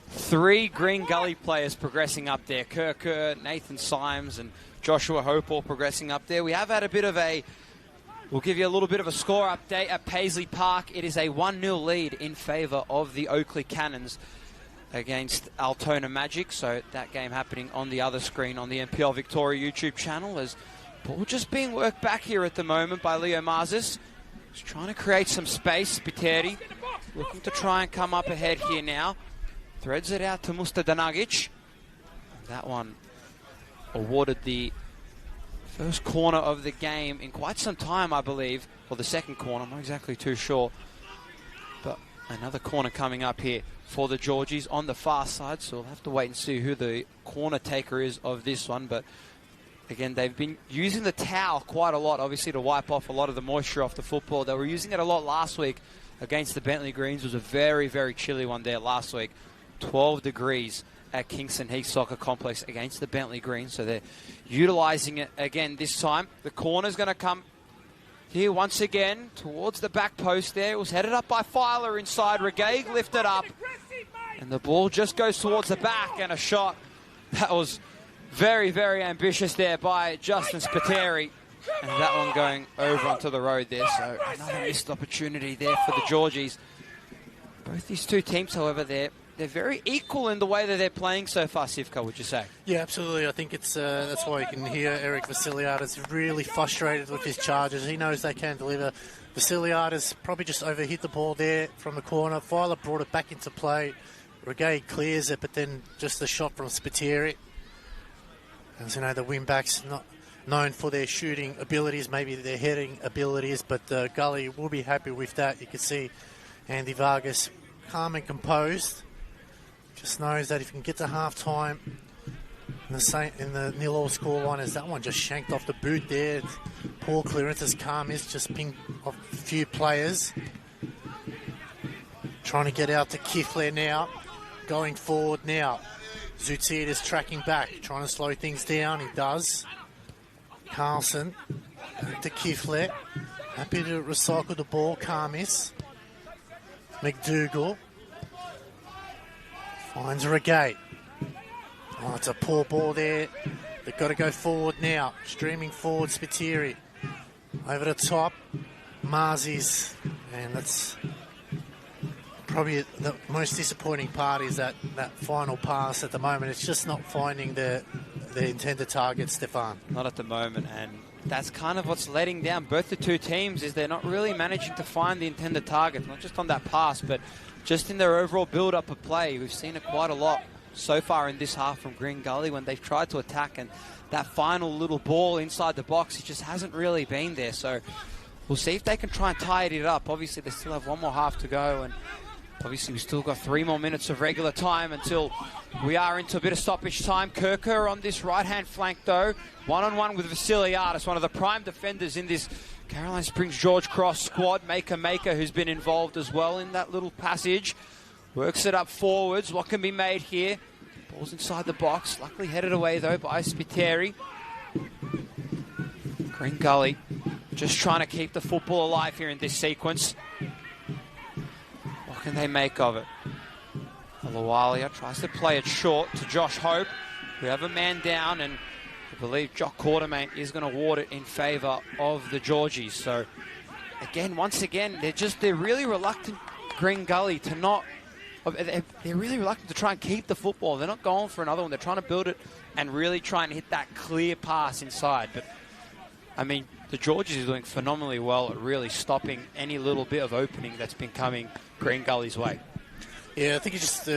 3 Green Gully players progressing up there. Kerr, Nathan Symes and Joshua Hope all progressing up there. We have had a bit of we'll give you a little bit of a score update at Paisley Park. It is a 1-0 lead in favour of the Oakley Cannons against Altona Magic. So that game happening on the other screen on the NPL Victoria YouTube channel, as ball just being worked back here at the moment by Leo Marzis. He's trying to create some space. Spiteri looking to try and come up ahead here now. Threads it out to Mustadanagic. That one awarded the first corner of the game in quite some time, I believe. Or the second corner, I'm not exactly too sure. But another corner coming up here for the Georgies on the far side. So we'll have to wait and see who the corner taker is of this one. But again, they've been using the towel quite a lot, obviously, to wipe off a lot of the moisture off the football. They were using it a lot last week against the Bentley Greens. It was a very, very chilly one there last week. 12 degrees at Kingston Heath Soccer Complex against the Bentley Green. So they're utilising it again this time. The corner's going to come here once again towards the back post there. It was headed up by Filer inside. Reggae lifted up. And the ball just goes towards the back, and a shot that was very, very ambitious there by Justin Spiteri. And that one going over onto the road there. So another missed opportunity there for the Georgies. Both these two teams, however, they're very equal in the way that they're playing so far, Sivka, would you say? Yeah, absolutely. I think it's that's why you can hear Eric Vasiliadis really frustrated with his charges. He knows they can deliver. Vasiliadis probably just overhit the ball there from the corner. Filer brought it back into play. Reggae clears it, but then just the shot from Spiteri. As you know, the wing-backs not known for their shooting abilities, maybe their heading abilities, but Gully will be happy with that. You can see Andy Vargas calm and composed. Just knows that if he can get to half-time in the 0-0 scoreline as that one just shanked off the boot there. Poor clearance as Khamis just pinged off a few players. Trying to get out to Kifler now. Going forward now. Zutidis tracking back, trying to slow things down. He does. Carlson back to Kifler. Happy to recycle the ball. Khamis. McDougall. Finds Reggae. Oh, it's a poor ball there. They've got to go forward now. Streaming forward, Spiteri. Over the top. Marzi's. And that's probably the most disappointing part is that final pass at the moment. It's just not finding the intended target, Stefan. Not at the moment, and that's kind of what's letting down both the two teams, is they're not really managing to find the intended target, not just on that pass, but just in their overall build-up of play. We've seen it quite a lot so far in this half from Green Gully when they've tried to attack, and that final little ball inside the box, it just hasn't really been there. So we'll see if they can try and tie it up. Obviously, they still have one more half to go, and obviously, we've still got 3 more minutes of regular time until we are into a bit of stoppage time. Kirker on this right-hand flank, though. One-on-one with Vasiliadis, one of the prime defenders in this Caroline Springs George Cross squad. Maker, who's been involved as well in that little passage. Works it up forwards. What can be made here? Ball's inside the box. Luckily headed away, though, by Spiteri. Green Gully just trying to keep the football alive here in this sequence. What can they make of it? Alawalia tries to play it short to Josh Hope. We have a man down, and I believe Jock Quartermain is going to award it in favour of the Georgies. So, once again, they're really reluctant, Green Gully, to not... They're really reluctant to try and keep the football. They're not going for another one. They're trying to build it and really try and hit that clear pass inside. But, I mean, the Georgies are doing phenomenally well at really stopping any little bit of opening that's been coming Green Gully's way. Yeah, I think you just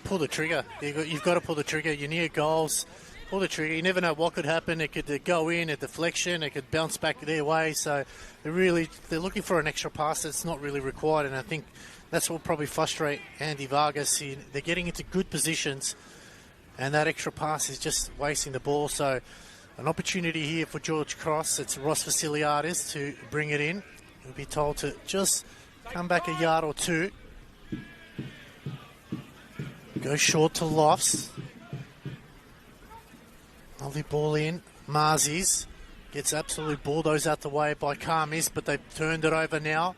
pull the trigger. You've got to pull the trigger. You're near goals. Pull the trigger. You never know what could happen. It could go in, a deflection. It could bounce back their way. So they're looking for an extra pass that's not really required. And I think that's what will probably frustrate Andy Vargas. They're getting into good positions, and that extra pass is just wasting the ball. So an opportunity here for George Cross. It's Ross Vasiliadis to bring it in. He'll be told to just come back a yard or two. Go short to Lofts. Lovely ball in. Marzi's gets absolutely bulldozed out the way by Khamis, but they've turned it over now.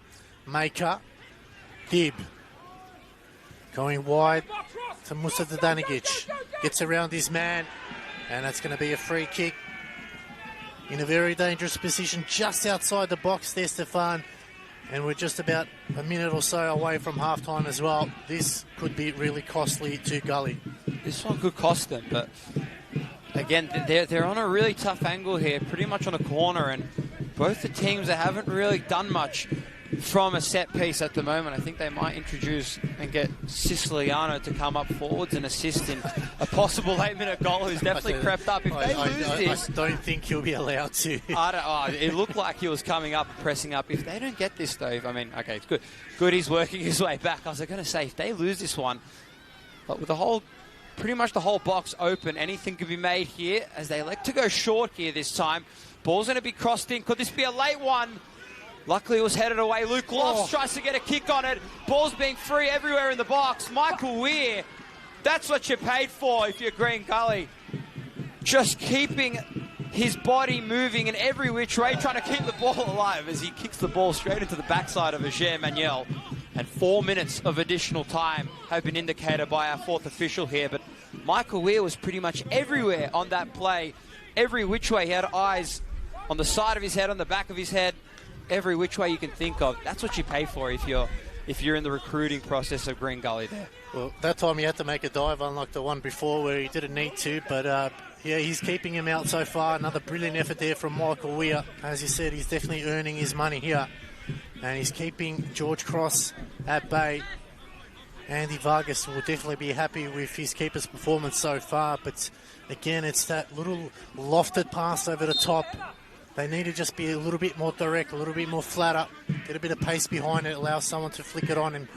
Maker. Dib. Going wide to Musa Danigic. Gets around his man, and that's going to be a free kick. In a very dangerous position just outside the box there, Stefan. And we're just about a minute or so away from halftime as well. This could be really costly to Gully. This one could cost them, but again, they're on a really tough angle here, pretty much on a corner, and both the teams that haven't really done much from a set piece at the moment. I think they might introduce and get Siciliano to come up forwards and assist in a possible 8-minute goal, who's definitely crept up. If they lose this... I don't think he'll be allowed to. It looked like he was coming up, pressing up. If they don't get this, though, I mean, okay, it's good. Good, he's working his way back. I was going to say, if they lose this one, but with pretty much the whole box open, anything could be made here, as they elect to go short here this time. Ball's going to be crossed in. Could this be a late one? Luckily, it was headed away. Luke Lofts tries to get a kick on it. Ball's being free everywhere in the box. Michael Weir That's what you paid for if you're Green Gully. Just keeping his body moving in every which way, trying to keep the ball alive as he kicks the ball straight into the backside of Ager Manuel. And 4 minutes of additional time have been indicated by our fourth official here. But Michael Weir was pretty much everywhere on that play. Every which way. He had eyes on the side of his head, on the back of his head. Every which way you can think of. That's what you pay for if you're in the recruiting process of Green Gully there. Well, that time he had to make a dive, unlike the one before where he didn't need to. But, yeah, he's keeping him out so far. Another brilliant effort there from Michael Weir. As you said, he's definitely earning his money here. And he's keeping George Cross at bay. Andy Vargas will definitely be happy with his keeper's performance so far. But, again, it's that little lofted pass over the top. They need to just be a little bit more direct, a little bit more flatter, get a bit of pace behind it, allow someone to flick it on and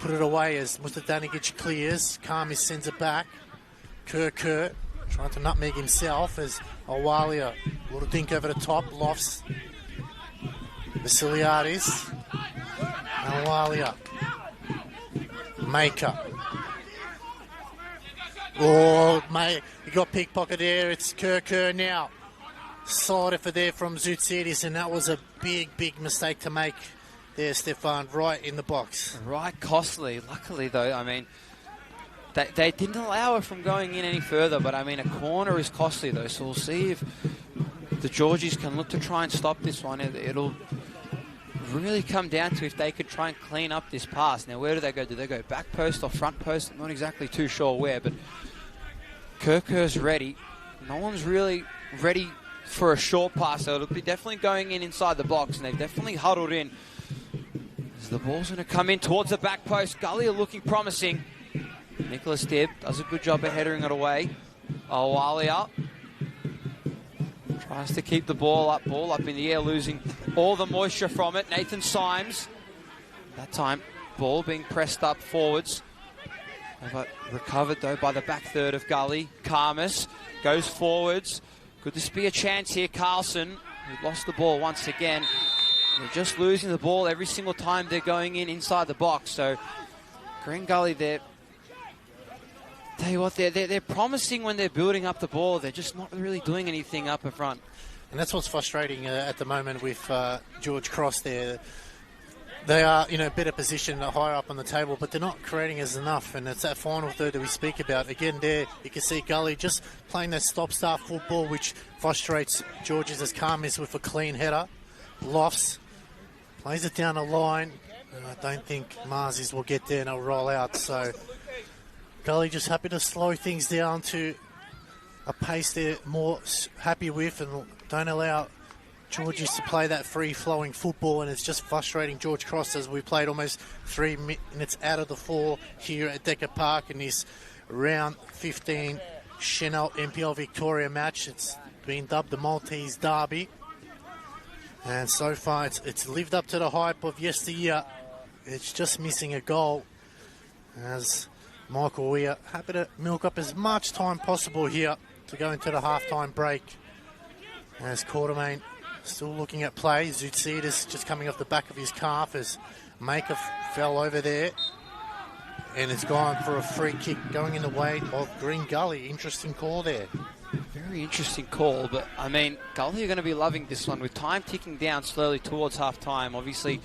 put it away as Mustadanigic clears. Karmis sends it back. Kerr trying to nutmeg himself as Awalia, a little dink over the top, lofts. Vasiliadis. Awalia. Maker. Oh, mate, he got pickpocket there. It's Kerr now. Solid effort there from Zoutsidis, and that was a big mistake to make there, Stefan, right in the box. Right, costly. Luckily, though, I mean, they didn't allow her from going in any further, but, I mean, a corner is costly, though, so we'll see if the Georgies can look to try and stop this one. It'll really come down to if they could try and clean up this pass. Now, where do they go? Do they go back post or front post? I'm not exactly too sure where, but Kerr's ready. No one's really ready for a short pass, so it'll be definitely going in inside the box, and they've definitely huddled in. As the ball's going to come in towards the back post. Gully are looking promising. Nicholas Dibb does a good job of headering it away. Awalia tries to keep the ball up in the air, losing all the moisture from it. Nathan Symes, that time, ball being pressed up forwards. Recovered, though, by the back third of Gully. Karmis goes forwards. Could this be a chance here? Carlson, who lost the ball once again. They're just losing the ball every single time they're going in inside the box. So, Green Gully, tell you what, they're promising when they're building up the ball. They're just not really doing anything up in front. And that's what's frustrating at the moment with George Cross there. They are in a better position higher up on the table, but they're not creating as enough. And it's that final third that we speak about. Again, there you can see Gully just playing that stop-start football, which frustrates Georges as Karmis with a clean header. Lofts, plays it down the line. And I don't think Marzies will get there and they'll roll out. So Gully just happy to slow things down to a pace they're more happy with and don't allow George used to play that free-flowing football, and it's just frustrating George Cross as we played almost 3 minutes out of the 4 here at Decker Park in this round 15 Senol NPL Victoria match. It's been dubbed the Maltese Derby, and so far it's lived up to the hype of yesteryear. It's just missing a goal as Michael Weir happy to milk up as much time possible here to go into the half-time break. As Quartermain still looking at play. Zoutsidis just coming off the back of his calf as Maker fell over there. And it's gone for a free kick going in the way of Green Gully. Interesting call there. Very interesting call, but I mean, Gully are going to be loving this one with time ticking down slowly towards half-time. Obviously,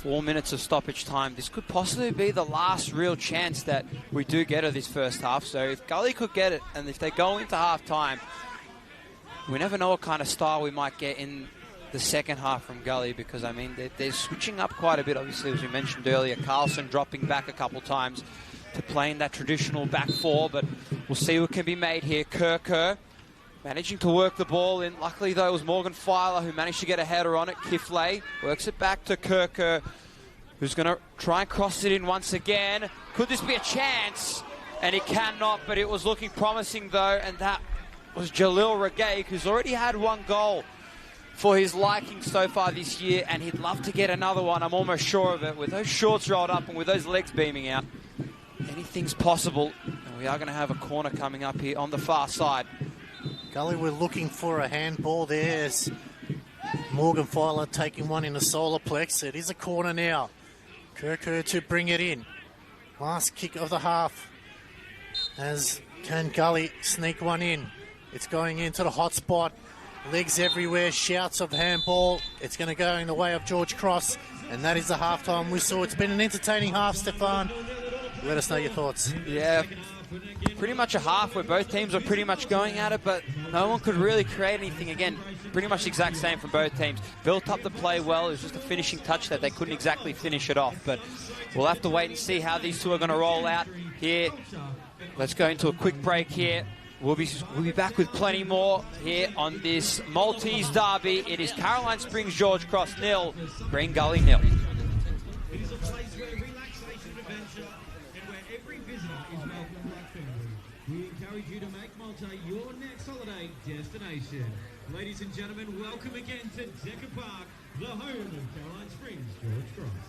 4 minutes of stoppage time. This could possibly be the last real chance that we do get of this first half. So if Gully could get it, and if they go into half-time, we never know what kind of style we might get in the second half from Gully, because, I mean, they're switching up quite a bit, obviously, as we mentioned earlier. Carlson dropping back a couple times to playing that traditional back four, but we'll see what can be made here. Kerr managing to work the ball in. Luckily, though, it was Morgan Filer who managed to get a header on it. Kiflay works it back to Kerr, who's going to try and cross it in once again. Could this be a chance? And it cannot, but it was looking promising, though, and that was Jalil Regaik, who's already had one goal for his liking so far this year, and he'd love to get another one. I'm almost sure of it. With those shorts rolled up and with those legs beaming out, anything's possible. And we are going to have a corner coming up here on the far side. Gully, we're looking for a handball there as Morgan Filer taking one in the solar plex. It is a corner now. Kerr to bring it in. Last kick of the half As can Gully sneak one in? It's going into the hot spot. Legs everywhere, shouts of handball. It's going to go in the way of George Cross, and that is the halftime whistle. It's been an entertaining half, Stefan. Let us know your thoughts. Yeah, pretty much a half where both teams were pretty much going at it, but no one could really create anything. Again, pretty much the exact same from both teams. Built up the play well. It was just a finishing touch that they couldn't exactly finish it off, but we'll have to wait and see how these two are going to roll out here. Let's go into a quick break here. We'll be back with plenty more here on this Maltese derby. It is Caroline Springs George Cross 0, Green Gully 0. It is a place where relaxation and adventure and where every visitor is welcome like family. We encourage you to make Malta your next holiday destination. Ladies and gentlemen, welcome again to Decker Park, the home of Caroline Springs George Cross.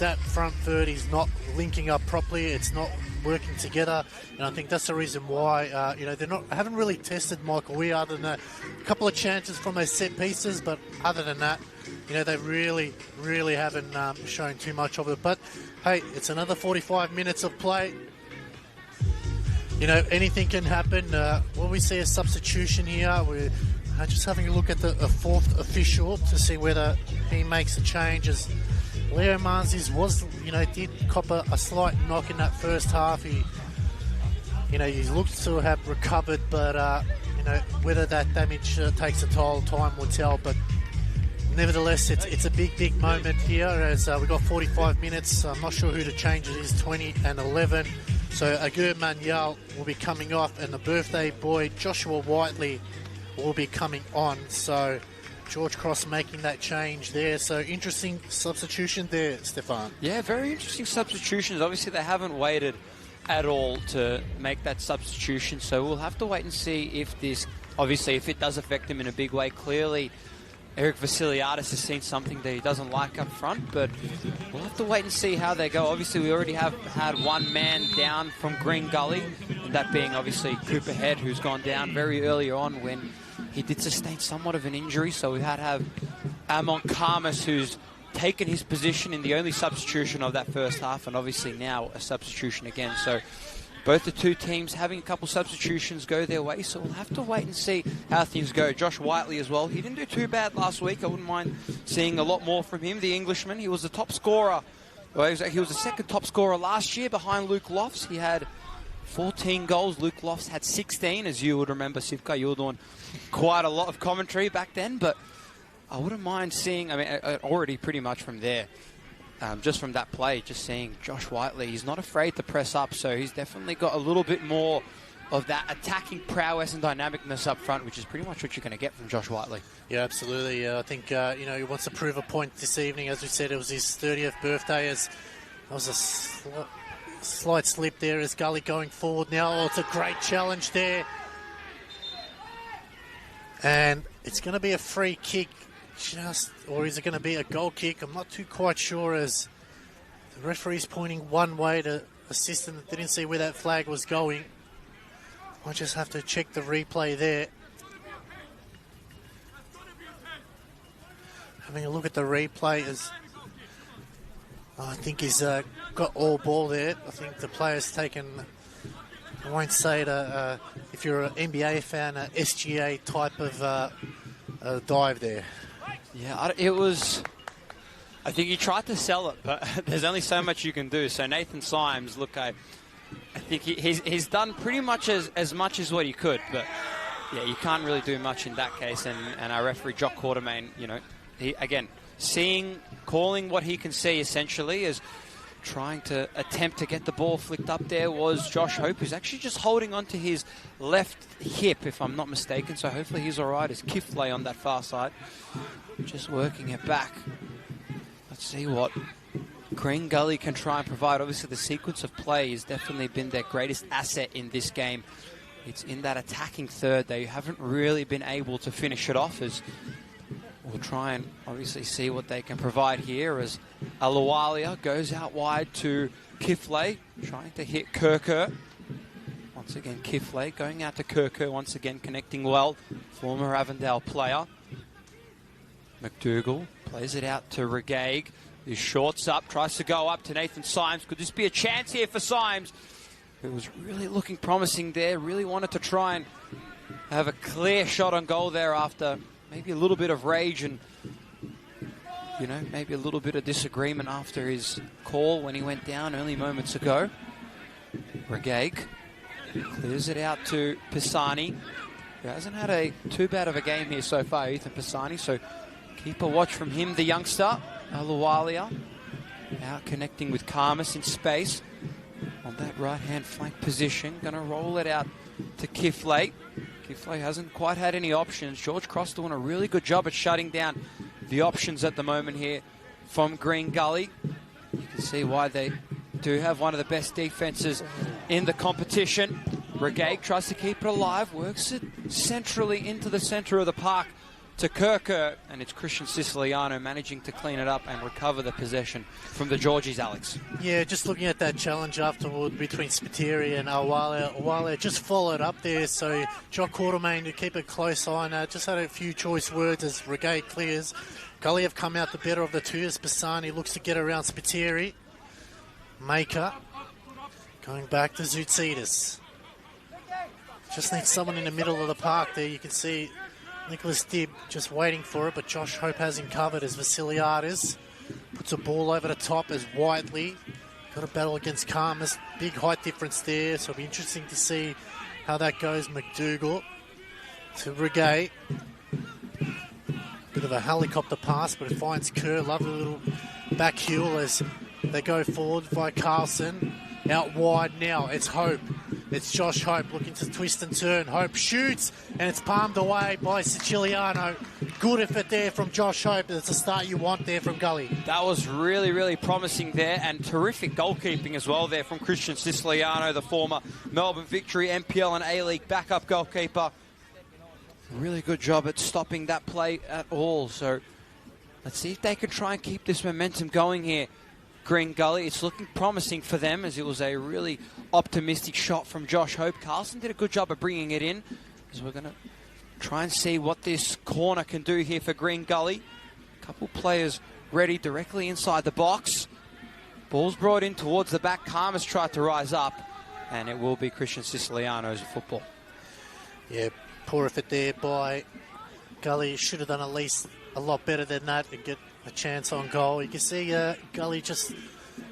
that front third is not linking up properly. It's not working together, and I think that's the reason why they haven't really tested Michael Weir other than a couple of chances from those set pieces. But other than that, they really haven't shown too much of it. But hey, it's another 45 minutes of play. Anything can happen. Will we see a substitution here? We're just having a look at the fourth official to see whether he makes a change. As Leo Manzi's did cop a slight knock in that first half. He looked to have recovered, but whether that damage takes a toll, time will tell. But nevertheless, it's a big moment here as we've got 45 minutes. I'm not sure who the change is, 20 and 11. So Agur Manuel will be coming off, and the birthday boy Joshua Whiteley will be coming on. So George Cross making that change there. So interesting substitution there, Stefan. Yeah, very interesting substitutions. Obviously, they haven't waited at all to make that substitution. So we'll have to wait and see if it does affect him in a big way. Clearly, Eric Vasiliadis has seen something that he doesn't like up front, but we'll have to wait and see how they go. Obviously, we already have had one man down from Green Gully, and that being obviously Cooper Head, who's gone down very early on when he did sustain somewhat of an injury. So we've had to have Amon Karmas, who's taken his position in the only substitution of that first half, and obviously now a substitution again. So both the two teams having a couple substitutions go their way, so we'll have to wait and see how things go. Josh Whiteley as well. He didn't do too bad last week. I wouldn't mind seeing a lot more from him, the Englishman. He was the top scorer. Well, he was the second top scorer last year behind Luke Lofts. He had 14 goals. Luke Lofts had 16, as you would remember, Sivka. You were doing quite a lot of commentary back then, but I wouldn't mind seeing, already pretty much from there, just from that play, just seeing Josh Whiteley. He's not afraid to press up, so he's definitely got a little bit more of that attacking prowess and dynamicness up front, which is pretty much what you're going to get from Josh Whiteley. Yeah, absolutely. I think, he wants to prove a point this evening. As we said, it was his 30th birthday. It was a slight slip there as Gully going forward now. Oh, it's a great challenge there. And it's going to be a free kick. Or is it going to be a goal kick? I'm not too quite sure, as the referee's pointing one way to assistant. Didn't see where that flag was going. I'll just have to check the replay there. Having a look at the replay, as I think he's got all ball there. I think the player's taken, I won't say it, if you're an NBA fan, a SGA type of dive there. Yeah, it was, I think he tried to sell it, but there's only so much you can do. So Nathan Symes, look, I think he's done pretty much as much as what he could, but yeah, you can't really do much in that case. And our referee, Jock Quartermain, he, again, calling what he can see essentially, is trying to attempt to get the ball flicked up there was Josh Hope, who's actually just holding onto his left hip, if I'm not mistaken. So hopefully he's all right. As Kiflay on that far side, just working it back. Let's see what Green Gully can try and provide. Obviously, the sequence of play has definitely been their greatest asset in this game. It's in that attacking third. They haven't really been able to finish it off, as we'll try and obviously see what they can provide here, as Aluwalia goes out wide to Kiflay, trying to hit Kirker. Once again, Kiflay going out to Kirker, once again connecting well. Former Avondale player. McDougall plays it out to Regaig. His shorts up, tries to go up to Nathan Symes. Could this be a chance here for Symes, who was really looking promising there, really wanted to try and have a clear shot on goal there after maybe a little bit of rage and, maybe a little bit of disagreement after his call when he went down only moments ago. Regaig clears it out to Pisani, who hasn't had too bad of a game here so far, Ethan Pisani, so keep a watch from him, the youngster. Aluwalia out connecting with Karmas in space on that right-hand flank position. Going to roll it out to Kiflay. Kiflay hasn't quite had any options. George Cross doing a really good job at shutting down the options at the moment here from Green Gully. You can see why they do have one of the best defenses in the competition. Regaig tries to keep it alive, works it centrally into the center of the park to Kirker, and it's Christian Siciliano managing to clean it up and recover the possession from the Georgies, Alex. Yeah, just looking at that challenge afterward between Spiteri and Awale just followed up there, so Jock Quartermain to keep a close eye on that. Just had a few choice words as Regate clears. Gully have come out the better of the two as Bassani looks to get around Spiteri. Maker going back to Zoutsidis. Just needs someone in the middle of the park there. You can see Nicholas Dibb just waiting for it, but Josh Hope has him covered as Vasiliadis puts a ball over the top as Whiteley. Got a battle against Karmas. Big height difference there, so it'll be interesting to see how that goes. McDougall to Regate. Bit of a helicopter pass, but it finds Kerr. Lovely little back heel as they go forward by Carlson. Out wide now, it's Hope. It's Josh Hope looking to twist and turn. Hope shoots, and it's palmed away by Siciliano. Good effort there from Josh Hope. It's a start you want there from Gully. That was really, really promising there, and terrific goalkeeping as well there from Christian Siciliano, the former Melbourne Victory NPL and A-League backup goalkeeper. Really good job at stopping that play at all. So let's see if they can try and keep this momentum going here. Green Gully, it's looking promising for them as it was a really optimistic shot from Josh Hope. Carlson did a good job of bringing it in, as we're going to try and see what this corner can do here for Green Gully. A couple players ready directly inside the box. Ball's brought in towards the back. Karmas tried to rise up, and it will be Christian Siciliano's football. Yeah, poor effort there by Gully. Should have done at least a lot better than that and get a chance on goal. You can see Gully just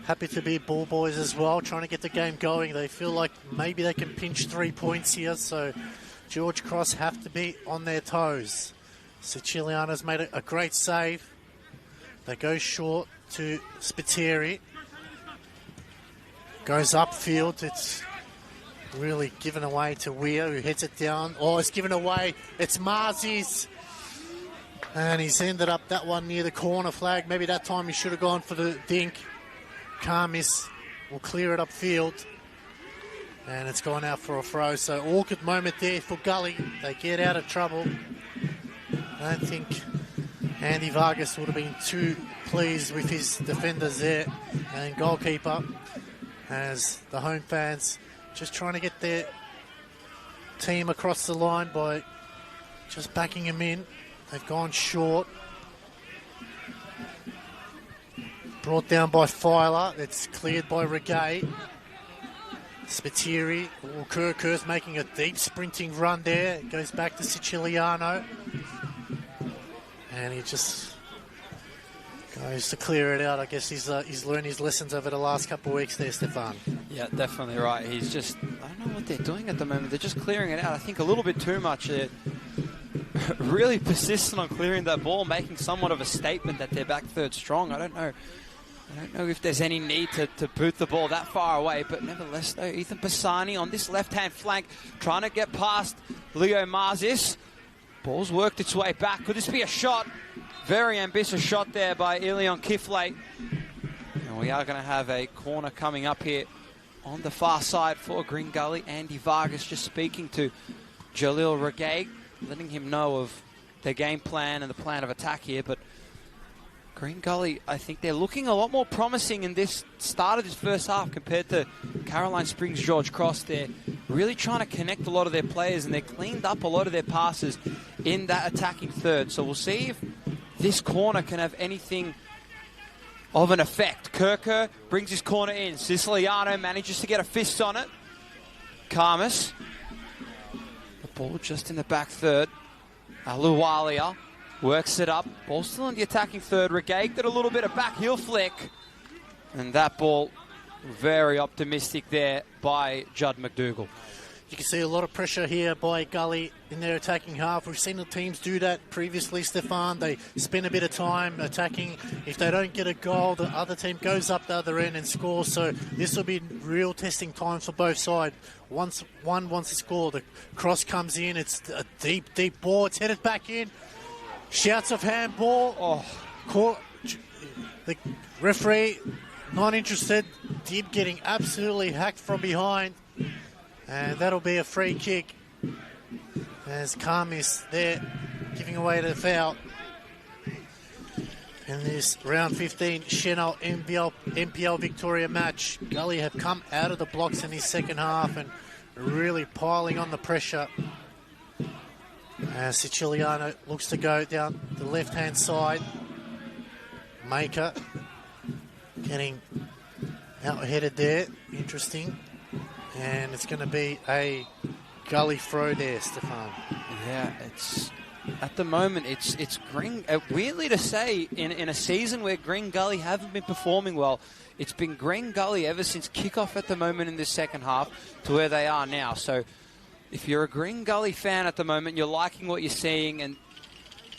happy to be ball boys as well, trying to get the game going. They feel like maybe they can pinch 3 points here, so George Cross have to be on their toes. Siciliano's made a great save. They go short to Spiteri. Goes upfield. It's really given away to Weir, who hits it down. Oh, it's given away. It's Marzi's. And he's ended up that one near the corner flag. Maybe that time he should have gone for the dink. Karmis will clear it upfield. And it's gone out for a throw. So awkward moment there for Gully. They get out of trouble. I don't think Andy Vargas would have been too pleased with his defenders there. And goalkeeper, as the home fans just trying to get their team across the line by just backing him in. They've gone short. Brought down by Filer. It's cleared by Regate. Spiteri. Kerr's making a deep sprinting run there. It goes back to Siciliano. And he just goes to clear it out. I guess he's learned his lessons over the last couple of weeks there, Stefan. Yeah, definitely right. He's just, I don't know what they're doing at the moment. They're just clearing it out. I think a little bit too much there. Really persistent on clearing that ball, making somewhat of a statement that they're back third strong. I don't know if there's any need to boot the ball that far away, but nevertheless, though, Ethan Pisani on this left-hand flank, trying to get past Leo Marzis. Ball's worked its way back. Could this be a shot? Very ambitious shot there by Ilion Kiflate. And we are going to have a corner coming up here on the far side for Green Gully. Andy Vargas just speaking to Jalil Regate, letting him know of their game plan and the plan of attack here. But Green Gully, I think they're looking a lot more promising in this start of this first half compared to Caroline Springs George Cross. They're really trying to connect a lot of their players, and they cleaned up a lot of their passes in that attacking third. So we'll see if this corner can have anything of an effect. Kirker brings his corner in. Siciliano manages to get a fist on it. Karmas. The ball just in the back third. Aluwalia works it up. Ball still in the attacking third. Regate did a little bit of back heel flick. And that ball, very optimistic there by Judd McDougall. You can see a lot of pressure here by Gully in their attacking half. We've seen the teams do that previously, Stefan. They spend a bit of time attacking. If they don't get a goal, the other team goes up the other end and scores. So this will be real testing times for both sides. Once one wants to score, the cross comes in. It's a deep, deep ball. It's headed back in. Shouts of handball. The referee not interested. Dibb getting absolutely hacked from behind. And that'll be a free kick as Karmis there giving away the foul. In this round 15 Senol NPL Victoria match, Gully have come out of the blocks in his second half and really piling on the pressure. Siciliano looks to go down the left-hand side. Maker getting out-headed there. Interesting. And it's going to be a Gully throw there, Stefan. Yeah, it's... At the moment, it's Green. Weirdly to say, in a season where Green Gully haven't been performing well, it's been Green Gully ever since kickoff at the moment in this second half to where they are now. So if you're a Green Gully fan at the moment, you're liking what you're seeing, and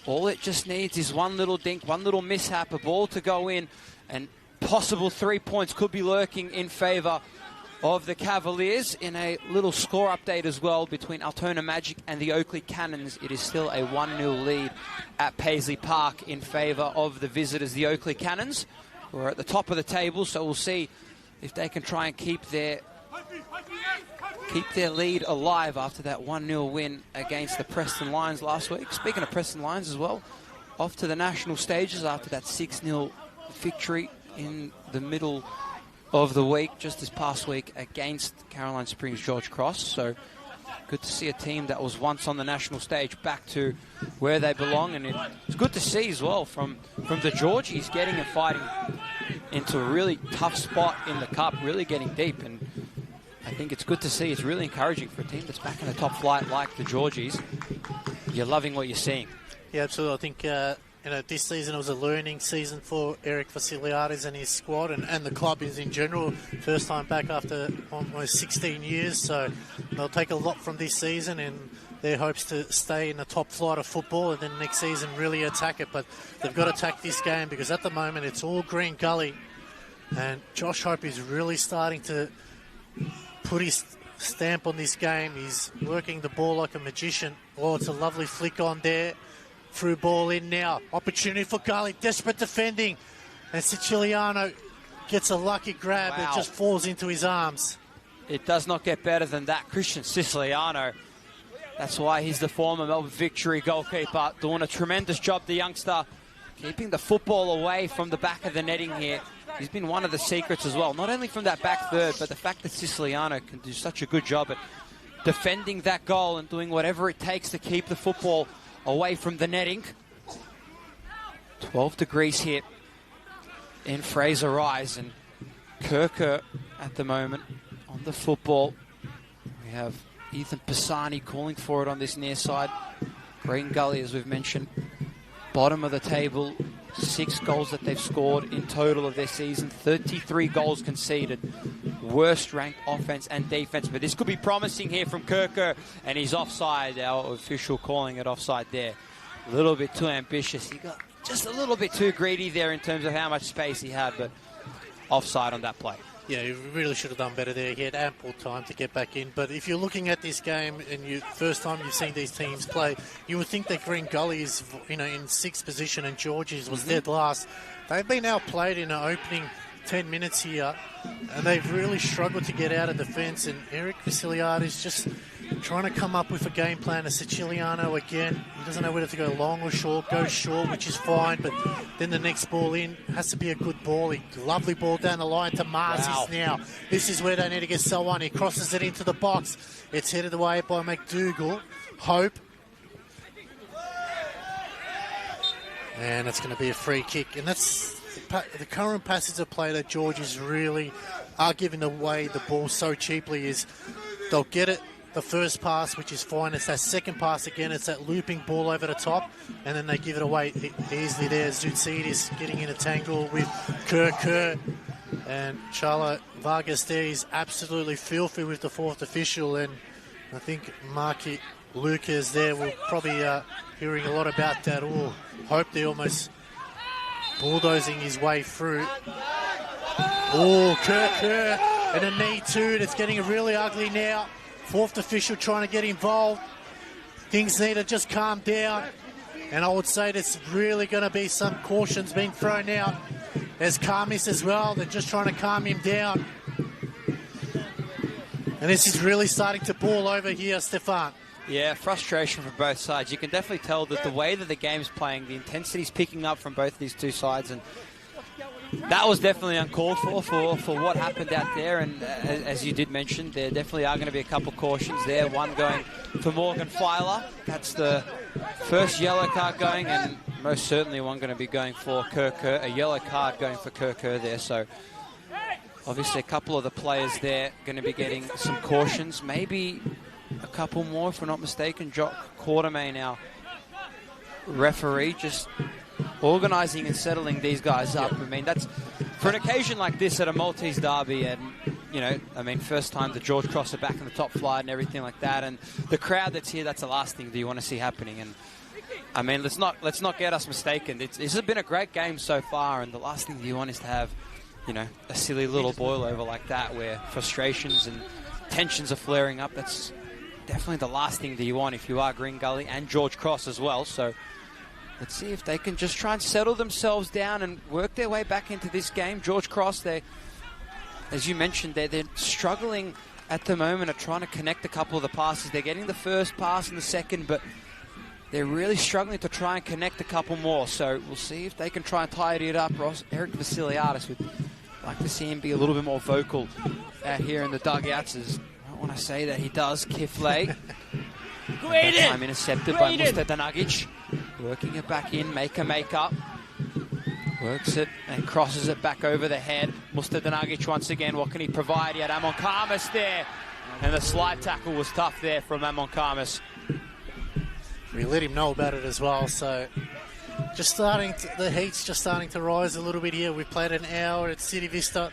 all it just needs is one little dink, one little mishap, a ball to go in, and possible 3 points could be lurking in favour of the Cavaliers. In a little score update as well between Altona Magic and the Oakley Cannons, it is still a 1-0 lead at Paisley Park in favour of the visitors, the Oakley Cannons, who are at the top of the table. So we'll see if they can try and keep their lead alive after that 1-0 win against the Preston Lions last week. Speaking of Preston Lions as well, off to the national stages after that 6-0 victory in the middle of the week, just this past week, against Caroline Springs George Cross. So good to see a team that was once on the national stage back to where they belong, and it's good to see as well from the Georgies getting and fighting into a really tough spot in the cup, really getting deep, and I think it's good to see. It's really encouraging for a team that's back in the top flight like the Georgies. You're loving what you're seeing. Yeah, absolutely. I think this season it was a learning season for Eric Vasiliadis and his squad, and the club is in general. First time back after almost 16 years, so they'll take a lot from this season, and their hopes to stay in the top flight of football and then next season really attack it. But they've got to attack this game because at the moment it's all Green Gully, and Josh Hope is really starting to put his stamp on this game. He's working the ball like a magician. Oh, it's a lovely flick on there. Through ball in now. Opportunity for Gully. Desperate defending. And Siciliano gets a lucky grab. Wow. It just falls into his arms. It does not get better than that. Christian Siciliano. That's why he's the former Melbourne Victory goalkeeper. Doing a tremendous job, the youngster. Keeping the football away from the back of the netting here. He's been one of the secrets as well. Not only from that back third, but the fact that Siciliano can do such a good job at defending that goal and doing whatever it takes to keep the football away from the netting. 12 degrees here in Fraser Rise, and Kirker at the moment on the football. We have Ethan Pisani calling for it on this near side. Green Gully, as we've mentioned, bottom of the table. 6 goals that they've scored in total of their season. 33 goals conceded. Worst ranked offense and defense. But this could be promising here from Kirker. And he's offside. Our official calling it offside there. A little bit too ambitious. He got just a little bit too greedy there in terms of how much space he had. But offside on that play. Yeah, he really should have done better there. He had ample time to get back in. But if you're looking at this game and first time you've seen these teams play, you would think that Green Gully is, in 6th position and Georges was dead last. They've been outplayed in the opening 10 minutes here, and they've really struggled to get out of defence. And Eric Vasiliadis is just trying to come up with a game plan. A Siciliano again, he doesn't know whether to go long or short. Goes short, which is fine, but then the next ball in has to be a good ball. Lovely ball down the line to Mars. Wow. Now this is where they need to get someone. He crosses it into the box. It's headed away by McDougall. Hope, and it's going to be a free kick. And that's the current passage of play that Georges really are giving away the ball so cheaply. Is they'll get it the first pass, which is fine. It's that second pass again. It's that looping ball over the top, and then they give it away easily there. Zoutsidis getting in a tangle with Kerr, and Charlo Vargas there is absolutely filthy with the fourth official, and I think Marky Lucas there will probably hearing a lot about that. Oh, Hope they're almost bulldozing his way through. Oh, Kerr, and a knee too. It's getting really ugly now. Fourth official trying to get involved. Things need to just calm down. And I would say there's really going to be some cautions being thrown out. There's Kamis as well. They're just trying to calm him down. And this is really starting to ball over here, Stefan. Yeah, frustration from both sides. You can definitely tell that the way that the game's playing, the intensity's picking up from both these two sides, and that was definitely uncalled for what happened out there. And as you did mention, there definitely are going to be a couple cautions there. One going for Morgan Filer. That's the first yellow card going, and most certainly one going to be going for Kerr. A yellow card going for Kerr there. So obviously a couple of the players there going to be getting some cautions. Maybe a couple more, if we're not mistaken. Jock Quartermain, our referee, just organising and settling these guys up. I mean, that's for an occasion like this at a Maltese derby, and you know, I mean, first time the George Cross are back in the top flight and everything like that, and the crowd that's here, that's the last thing that you want to see happening. And I mean, let's not get us mistaken. This has been a great game so far, and the last thing that you want is to have, you know, a silly little boil over like that where frustrations and tensions are flaring up. That's definitely the last thing that you want if you are Green Gully and George Cross as well. So let's see if they can just try and settle themselves down and work their way back into this game. George Cross, as you mentioned, they're struggling at the moment at trying to connect a couple of the passes. They're getting the first pass and the second, but they're really struggling to try and connect a couple more. So we'll see if they can try and tidy it up. Eric Vasiliadis would like to see him be a little bit more vocal out here in the dugouts. As I don't want to say that he does. Kifley. That time intercepted by Mustadanagic. Working it back in, make up. Works it and crosses it back over the head. Mustadanagic once again, what can he provide? He had Amon Karmas there. And the slide tackle was tough there from Amon Karmas. We let him know about it as well, so the heat's just starting to rise a little bit here. We've played an hour at City Vista.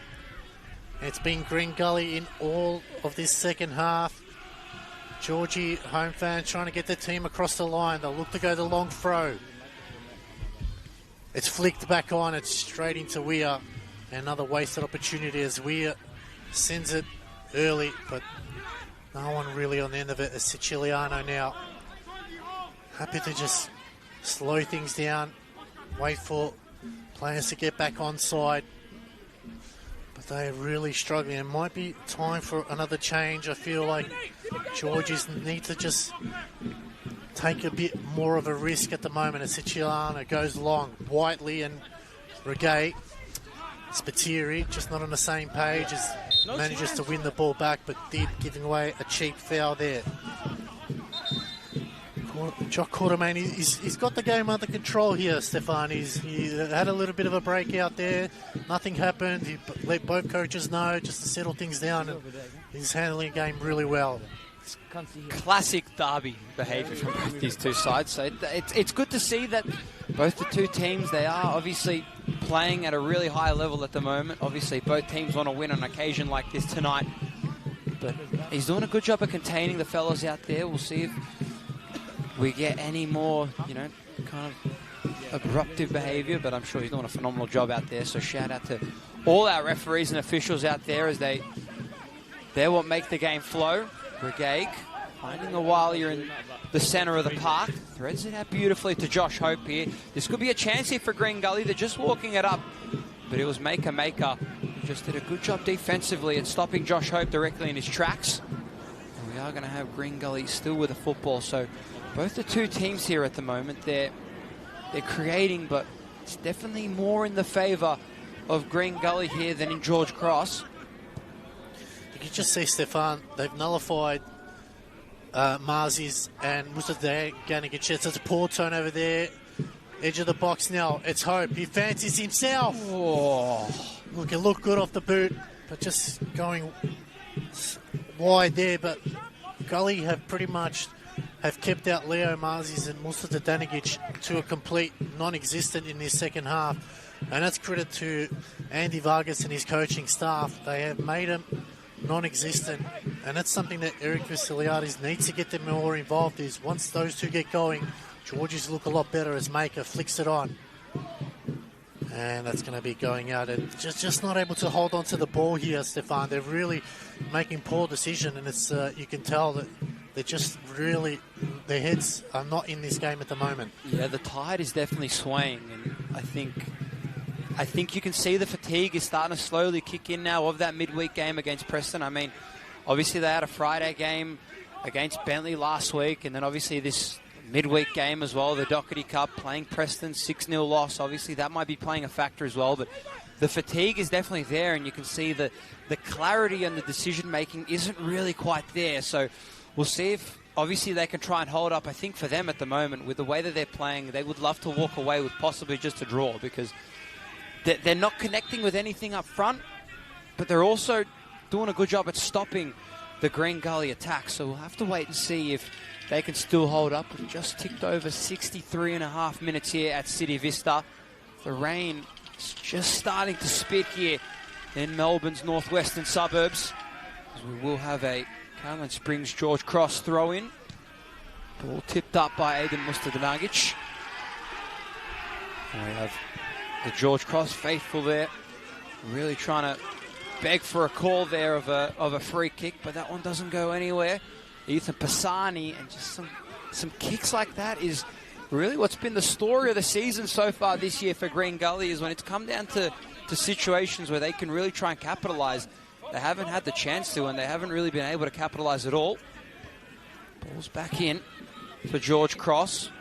It's been Green Gully in all of this second half. Georgie, home fans, trying to get the team across the line. They'll look to go the long throw. It's flicked back on. It's straight into Weir. Another wasted opportunity as Weir sends it early, but no one really on the end of it. As Siciliano now happy to just slow things down, wait for players to get back on side. But they're really struggling. It might be time for another change. I feel like Georgies need to just take a bit more of a risk at the moment as Siciliano goes long. Whiteley and Regay. Spiteri just not on the same page as manages to win the ball back, but did giving away a cheap foul there. Jock Quartermain, he's got the game under control here, Stefan. He had a little bit of a breakout there. Nothing happened. He let both coaches know just to settle things down, and he's handling the game really well. Classic derby behaviour from both these two sides. So it's good to see that both the two teams, they are obviously playing at a really high level at the moment. Obviously, both teams want to win on an occasion like this tonight. But he's doing a good job of containing the fellas out there. We'll see if we get any more, you know, kind of abruptive behaviour, but I'm sure he's doing a phenomenal job out there. So shout out to all our referees and officials out there as they're what make the game flow. Regag finding a while here in the centre of the park. Threads it out beautifully to Josh Hope here. This could be a chance here for Green Gully. They're just walking it up, but it was Maker who just did a good job defensively at stopping Josh Hope directly in his tracks. And we are going to have Green Gully still with the football. So both the two teams here at the moment, they're creating, but it's definitely more in the favour of Green Gully here than in George Cross. You can just see, Stefan, they've nullified Marzi's and Mustadanagic. It's a poor turnover there. Edge of the box now. It's Hope. He fancies himself. Oh. Look, it looked good off the boot, but just going wide there. But Gully have pretty much kept out Leo Marzi's and Mustadanagic to a complete non-existent in this second half. And that's credit to Andy Vargas and his coaching staff. They have made him non-existent, and that's something that Eric Vasiliadis needs to get them more involved is once those two get going, Georgies look a lot better as Maker flicks it on. And that's going to be going out. And just not able to hold on to the ball here, Stefan. They're really making poor decision, and it's you can tell that they're just really, their heads are not in this game at the moment. Yeah, the tide is definitely swaying, and I think you can see the fatigue is starting to slowly kick in now of that midweek game against Preston. I mean, obviously they had a Friday game against Bentley last week, and then obviously this midweek game as well, the Doherty Cup, playing Preston, 6-0 loss. Obviously that might be playing a factor as well, but the fatigue is definitely there, and you can see the clarity and the decision-making isn't really quite there. So we'll see if, obviously, they can try and hold up. I think for them at the moment, with the way that they're playing, they would love to walk away with possibly just a draw, because they're not connecting with anything up front, but they're also doing a good job at stopping the Green Gully attack. So we'll have to wait and see if they can still hold up. We've just ticked over 63.5 minutes here at City Vista. The rain is just starting to spit here in Melbourne's northwestern suburbs, as we will have a Caroline Springs George Cross throw in. Ball tipped up by Aidan Mustadanagic. And we have the George Cross faithful there, really trying to beg for a call there of a free kick, but that one doesn't go anywhere. Ethan Pisani, and just some kicks like that is really what's been the story of the season so far this year for Green Gully, is when it's come down to situations where they can really try and capitalise. They haven't had the chance to, and they haven't really been able to capitalise at all. Ball's back in for George Cross.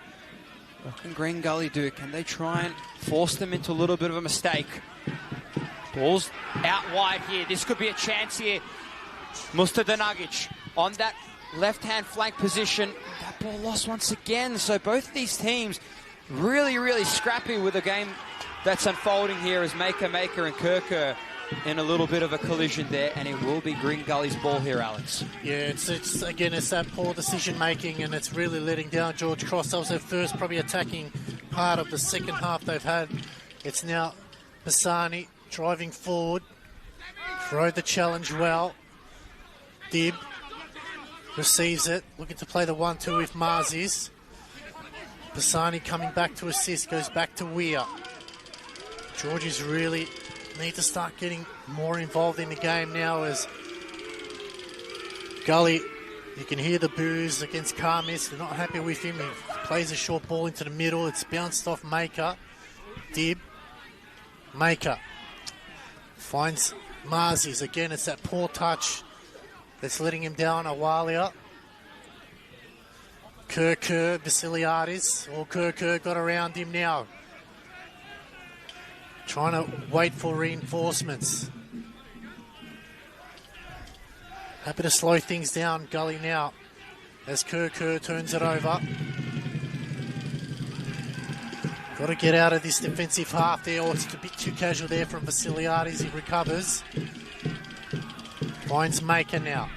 What can Green Gully do? Can they try and force them into a little bit of a mistake? Ball's out wide here. This could be a chance here. Mustadanagic on that left-hand flank position. That ball lost once again. So both of these teams really, really scrappy with the game that's unfolding here, as Maker and Kirker in a little bit of a collision there, and it will be Green Gully's ball here, Alex. Yeah, it's that poor decision-making, and it's really letting down George Cross. That was their first probably attacking part of the second half they've had. It's now Pisani driving forward. Throw the challenge well. Dib receives it, looking to play the 1-2 with Marzis. Pisani coming back to assist, goes back to Weir. Georgies really need to start getting more involved in the game now, as Gully, you can hear the boos against Karmis. They're not happy with him. He plays a short ball into the middle. It's bounced off Maker. Dib. Maker finds Marzis. Again, it's that poor touch that's letting him down. Awalia. Kirker, Vasiliadis. Or Kirker got around him now. Trying to wait for reinforcements. Happy to slow things down, Gully now, as Kirker turns it over. Got to get out of this defensive half there, or it's a bit too casual there from Vasiliadis. He recovers. Finds Maker now.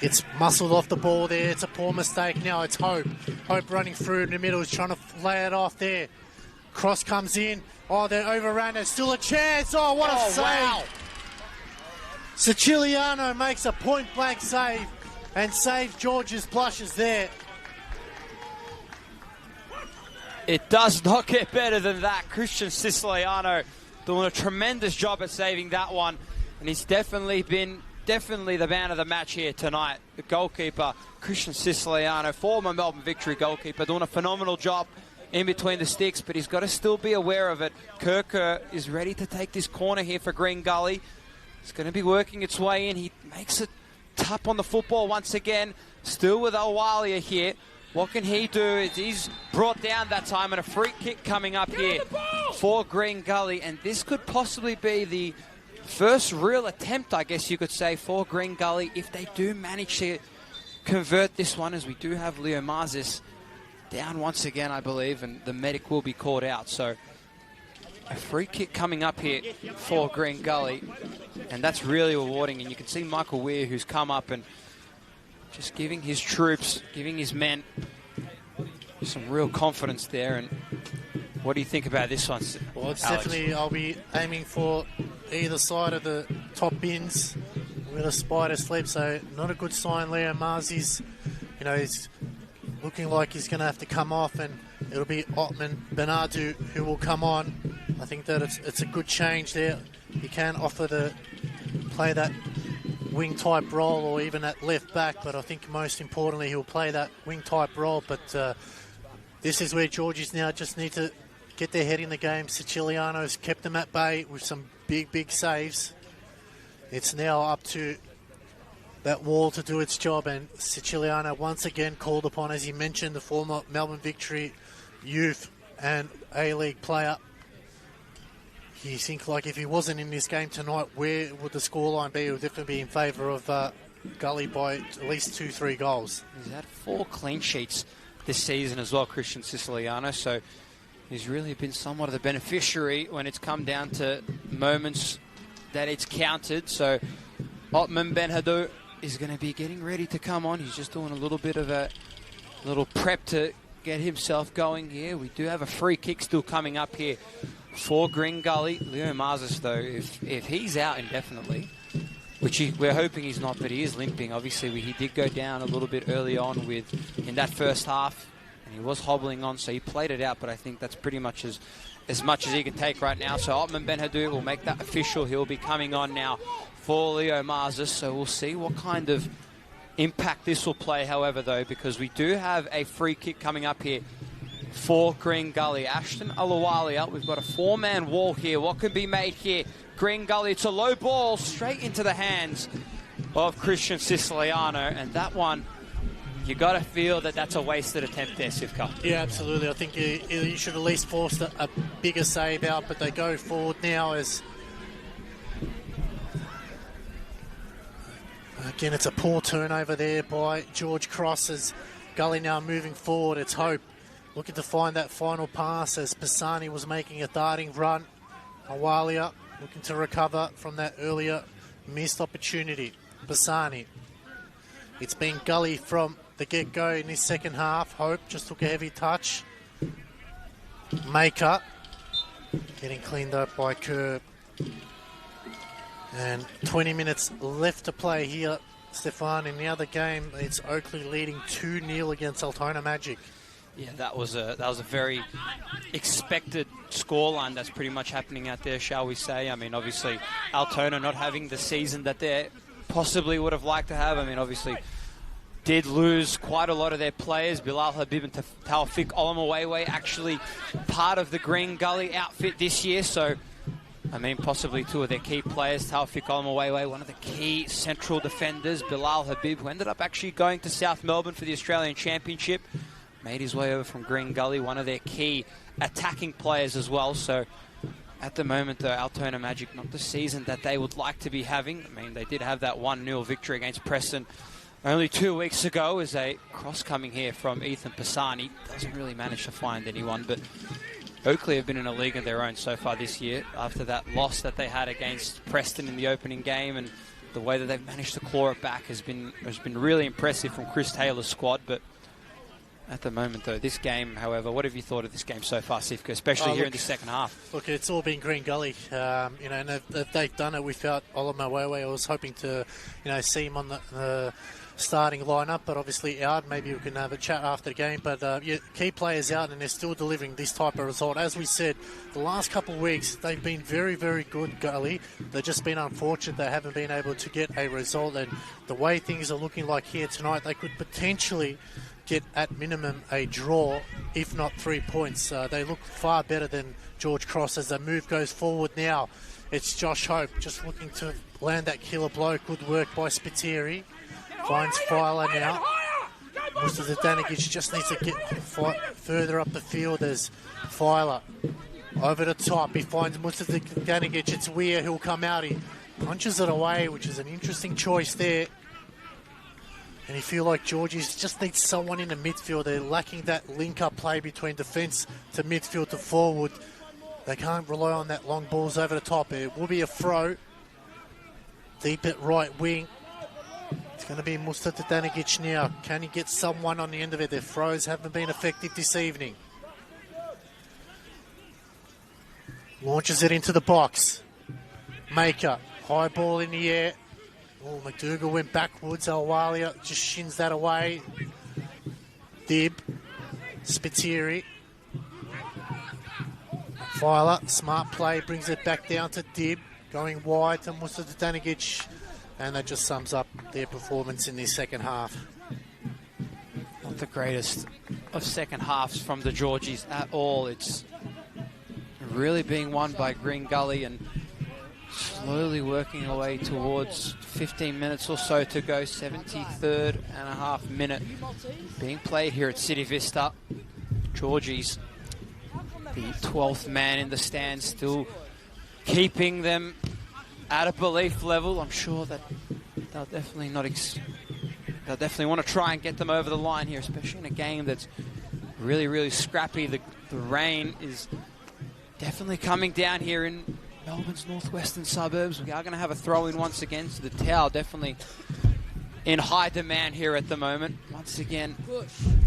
It's muscled off the ball there. It's a poor mistake now. It's Hope. Hope running through in the middle. He's trying to lay it off there. Cross comes in. Oh, they overran it. Still a chance. Oh, what a save. Wow. Siciliano makes a point-blank save and saves George's plushes there. It does not get better than that. Christian Siciliano doing a tremendous job at saving that one. And he's definitely the man of the match here tonight. The goalkeeper, Christian Siciliano, former Melbourne Victory goalkeeper, doing a phenomenal job in between the sticks, but he's got to still be aware of it. Kirker is ready to take this corner here for Green Gully. It's going to be working its way in. He makes it tap on the football once again. Still with Awalia here. What can he do? He's brought down that time, and a free kick coming up here for Green Gully. And this could possibly be the first real attempt, I guess you could say, for Green Gully, if they do manage to convert this one, as we do have Leo Marzis down once again, I believe, and the medic will be called out. So a free kick coming up here for Green Gully, and that's really rewarding. And you can see Michael Weir, who's come up and just giving his troops, giving his men some real confidence there. And what do you think about this one, Well, it's Alex? definitely, I'll be aiming for either side of the top bins with a spider slip, so not a good sign. Leo Marzis, he's looking like he's going to have to come off, and it'll be Ottman Bernardo who will come on. I think that it's a good change there. He can play that wing type role, or even at left back, but I think most importantly he'll play that wing type role. But this is where Georgies now just need to get their head in the game. Siciliano's kept them at bay with some big saves. It's now up to that wall to do its job, and Siciliano once again called upon, as he mentioned, the former Melbourne Victory youth and A-League player. You think, like, if he wasn't in this game tonight, where would the scoreline be? It would definitely be in favour of Gully by at least 2-3 goals. He's had 4 clean sheets this season as well, Christian Siciliano, so he's really been somewhat of the beneficiary when it's come down to moments that it's counted. So Otman Benhadou is going to be getting ready to come on. He's just doing a little bit of a little prep to get himself going here. We do have a free kick still coming up here for Green Gully. Leo Marzis, though, if he's out indefinitely, which we're hoping he's not, but he is limping. Obviously, he did go down a little bit early on in that first half, and he was hobbling on, so he played it out, but I think that's pretty much as much as he can take right now. So Otman Benhadou will make that official. He'll be coming on now for Leo Marzis, so we'll see what kind of impact this will play, however, though, because we do have a free kick coming up here for Green Gully. Ashton Alawalia, we've got a 4-man wall here. What can be made here? Green Gully, it's a low ball straight into the hands of Christian Siciliano, and that one, you got to feel that that's a wasted attempt there, Sivka. Yeah, absolutely. I think you should at least force a bigger save out, but they go forward now as... Again, it's a poor turnover there by George Cross as Gully now moving forward. It's Hope looking to find that final pass as Pisani was making a darting run. Awalia looking to recover from that earlier missed opportunity. Pisani. It's been Gully from the get-go in this second half. Hope just took a heavy touch. Maker getting cleaned up by Kerr. And 20 minutes left to play here, Stefan. In the other game, it's Oakley leading 2-0 against Altona Magic. Yeah, that was a very expected scoreline that's pretty much happening out there, shall we say. I mean, obviously, Altona not having the season that they possibly would have liked to have. I mean, obviously, did lose quite a lot of their players. Bilal Habib and Taufik Olamawewe actually part of the Green Gully outfit this year, so... I mean, possibly 2 of their key players, Taufik Olamawewe, one of the key central defenders, Bilal Habib, who ended up actually going to South Melbourne for the Australian Championship, made his way over from Green Gully, one of their key attacking players as well. So at the moment, though, Altona Magic, not the season that they would like to be having. I mean, they did have that 1-0 victory against Preston only 2 weeks ago as a cross coming here from Ethan Pisani. Doesn't really manage to find anyone, but... Oakley have been in a league of their own so far this year after that loss that they had against Preston in the opening game, and the way that they've managed to claw it back has been really impressive from Chris Taylor's squad. But at the moment, though, this game, however, what have you thought of this game so far, Sivka, especially here in the second half? Look, it's all been Green Gully, and if they've done it without Olamawewe. I was hoping to, see him on the starting lineup, but obviously out. Maybe we can have a chat after the game, but key players out and they're still delivering this type of result. As we said, the last couple of weeks they've been very, very good, Gully. They've just been unfortunate they haven't been able to get a result, and the way things are looking like here tonight, they could potentially get at minimum a draw, if not 3 points. They look far better than George Cross as the move goes forward now. It's Josh Hope just looking to land that killer blow. Good work by Spiteri. Finds Filer now. Mustafa Danigic just needs to get further up the field as Filer over the top. He finds Mustafa Danigic. It's Weir who'll come out. He punches it away, which is an interesting choice there. And you feel like Georgie's just needs someone in the midfield. They're lacking that link-up play between defence to midfield to forward. They can't rely on that long balls over the top. It will be a throw. Deep at right wing. It's going to be Mustafa Danigic now. Can he get someone on the end of it? Their throws haven't been effective this evening. Launches it into the box. Maker. High ball in the air. Oh, McDougall went backwards. Alwalia just shins that away. Dib. Spiteri. Filer. Smart play. Brings it back down to Dib. Going wide to Mustafa Danigic. And that just sums up their performance in this second half. Not the greatest of second halves from the Georgies at all. It's really being won by Green Gully, and slowly working our way towards 15 minutes or so to go. 73rd and a half minute being played here at City Vista. Georgie's the 12th man in the stand, still keeping them at a belief level. I'm sure that they'll definitely they'll definitely want to try and get them over the line here, especially in a game that's really, really scrappy. The rain is definitely coming down here in Melbourne's northwestern suburbs. We are going to have a throw-in once again, so the towel definitely in high demand here at the moment. Once again,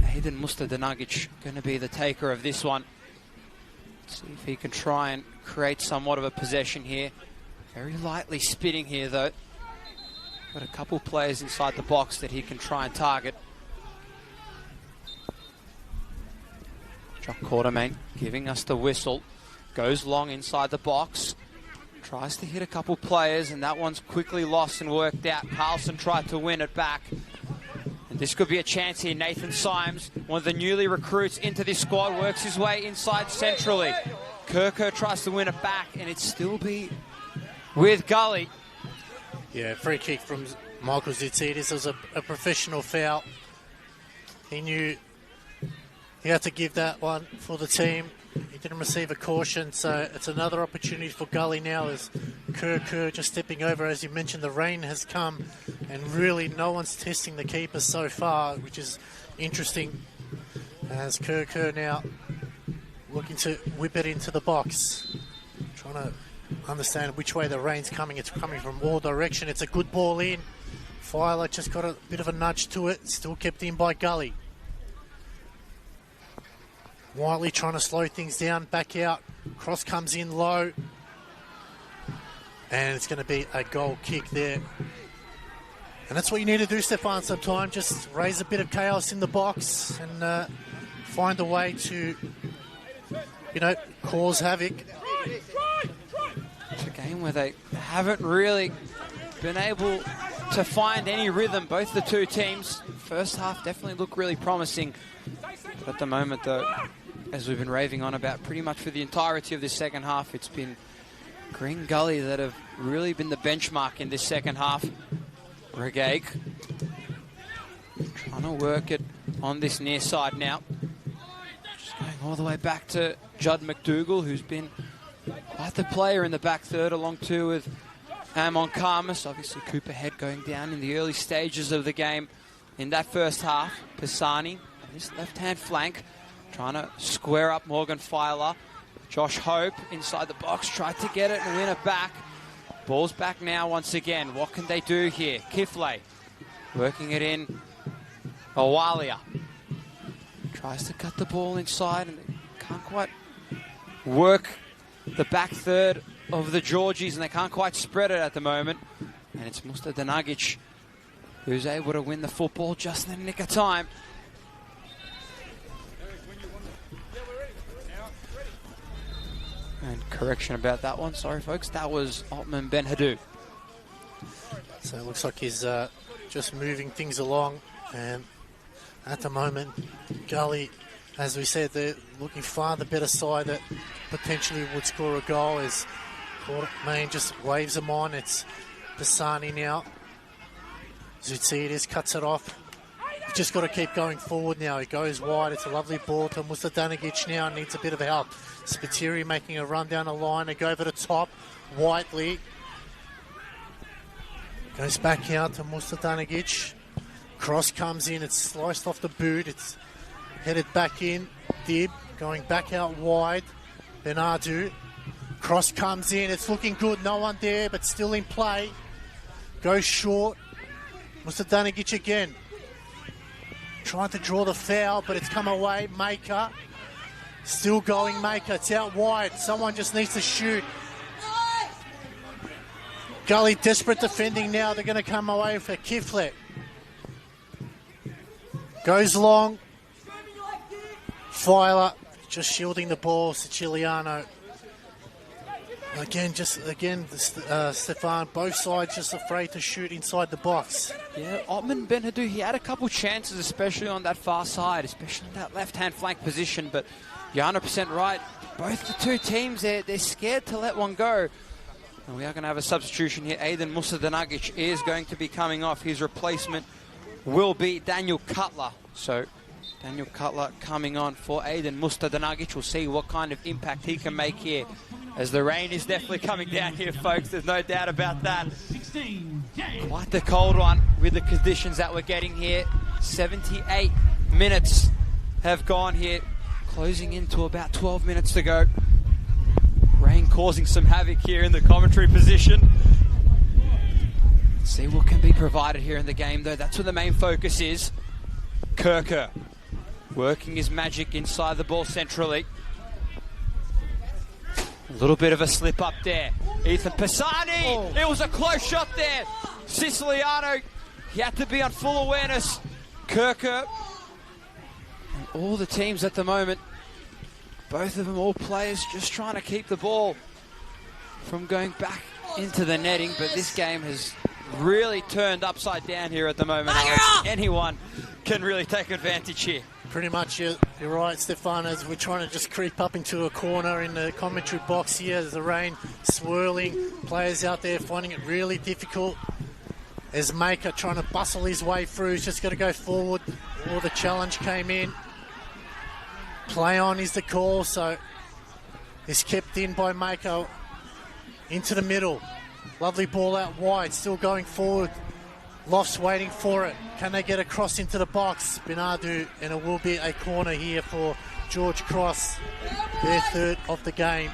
Hayden Mustardanagic going to be the taker of this one. See if he can try and create somewhat of a possession here. Very lightly spitting here, though. Got a couple players inside the box that he can try and target. Jock Quartermain giving us the whistle. Goes long inside the box. Tries to hit a couple players, and that one's quickly lost and worked out. Carlson tried to win it back. And this could be a chance here. Nathan Symes, one of the newly recruits into this squad, works his way inside centrally. Kirko tries to win it back, and it still be with Gully. Yeah, free kick from Michael Zitsidis. It was a professional foul. He knew he had to give that one for the team. He didn't receive a caution, so it's another opportunity for Gully now as Kerr just stepping over. As you mentioned, the rain has come, and really no one's testing the keeper so far, which is interesting. As Kerr now looking to whip it into the box. Trying to understand which way the rain's coming. It's coming from all direction. It's a good ball in. Filer just got a bit of a nudge to it. Still kept in by Gully. Whiteley trying to slow things down, back out. Cross comes in low. And it's going to be a goal kick there. And that's what you need to do, Stefan, sometimes. Just raise a bit of chaos in the box and find a way to, cause havoc. It's a game where they haven't really been able to find any rhythm, both the two teams. First half definitely looked really promising. But at the moment, though, as we've been raving on about pretty much for the entirety of this second half, it's been Green Gully that have really been the benchmark in this second half. Regaig trying to work it on this near side now. Just going all the way back to Judd McDougall, who's been quite the player in the back third, along too with Amon Karmas. Obviously, Cooper Head going down in the early stages of the game in that first half. Pisani on his left-hand flank, trying to square up Morgan Filer. Josh Hope inside the box, tried to get it and win it back. Ball's back now once again. What can they do here? Kifley working it in. Awalia tries to cut the ball inside and they can't quite work the back third of the Georgies, and they can't quite spread it at the moment. And it's Mustardanagic who's able to win the football just in the nick of time. And correction about that one, sorry folks, that was Otman Ben Hadou. So it looks like he's just moving things along, and at the moment, Gully, as we said, they're looking far the better side that potentially would score a goal as Quartermain just waves them on. It's Pisani now. Zoutsidis cuts it off. He's just got to keep going forward now. He goes wide. It's a lovely ball to Mustardanagic now. Needs a bit of help. Spiteri making a run down the line. They go over the top. Whiteley goes back out to Mustardanagic. Cross comes in. It's sliced off the boot. It's headed back in. Dib going back out wide. Benadu. Cross comes in. It's looking good. No one there, but still in play. Goes short. Mustardanagic again. Trying to draw the foul, but it's come away. Maker. Still going Maker. It's out wide. Someone just needs to shoot. Gully desperate defending now. They're going to come away for Kiflet. Goes long. Filer just shielding the ball. Siciliano. Again, Stefan, both sides just afraid to shoot inside the box. Yeah, Otman Ben Hadou, he had a couple chances, especially on that far side, especially in that left-hand flank position, but you're 100% right. Both the two teams, they're scared to let one go. And we are going to have a substitution here. Aiden Musadanagic is going to be coming off. His replacement will be Daniel Cutler. So Daniel Cutler coming on for Aiden Musadanagic. We'll see what kind of impact he can make here, as the rain is definitely coming down here, folks. There's no doubt about that. Quite the cold one with the conditions that we're getting here. 78 minutes have gone here, closing into about 12 minutes to go. Rain causing some havoc here in the commentary position. Let's see what can be provided here in the game, though. That's where the main focus is. Kirker working his magic inside the ball centrally. A little bit of a slip up there. Ethan Pisani. Oh. It was a close shot there. Siciliano, he had to be on full awareness. Kirker and all the teams at the moment, both of them all players just trying to keep the ball from going back into the netting, but this game has really turned upside down here at the moment. Anyone can really take advantage here. Pretty much, you're right, Stefan, as we're trying to just creep up into a corner in the commentary box here. There's the rain swirling, players out there finding it really difficult. As Maker trying to bustle his way through, he's just got to go forward. All the challenge came in. Play on is the call, so it's kept in by Maker into the middle. Lovely ball out wide, still going forward. Lofts waiting for it. Can they get across into the box? Binadu, and it will be a corner here for George Cross, their third of the game.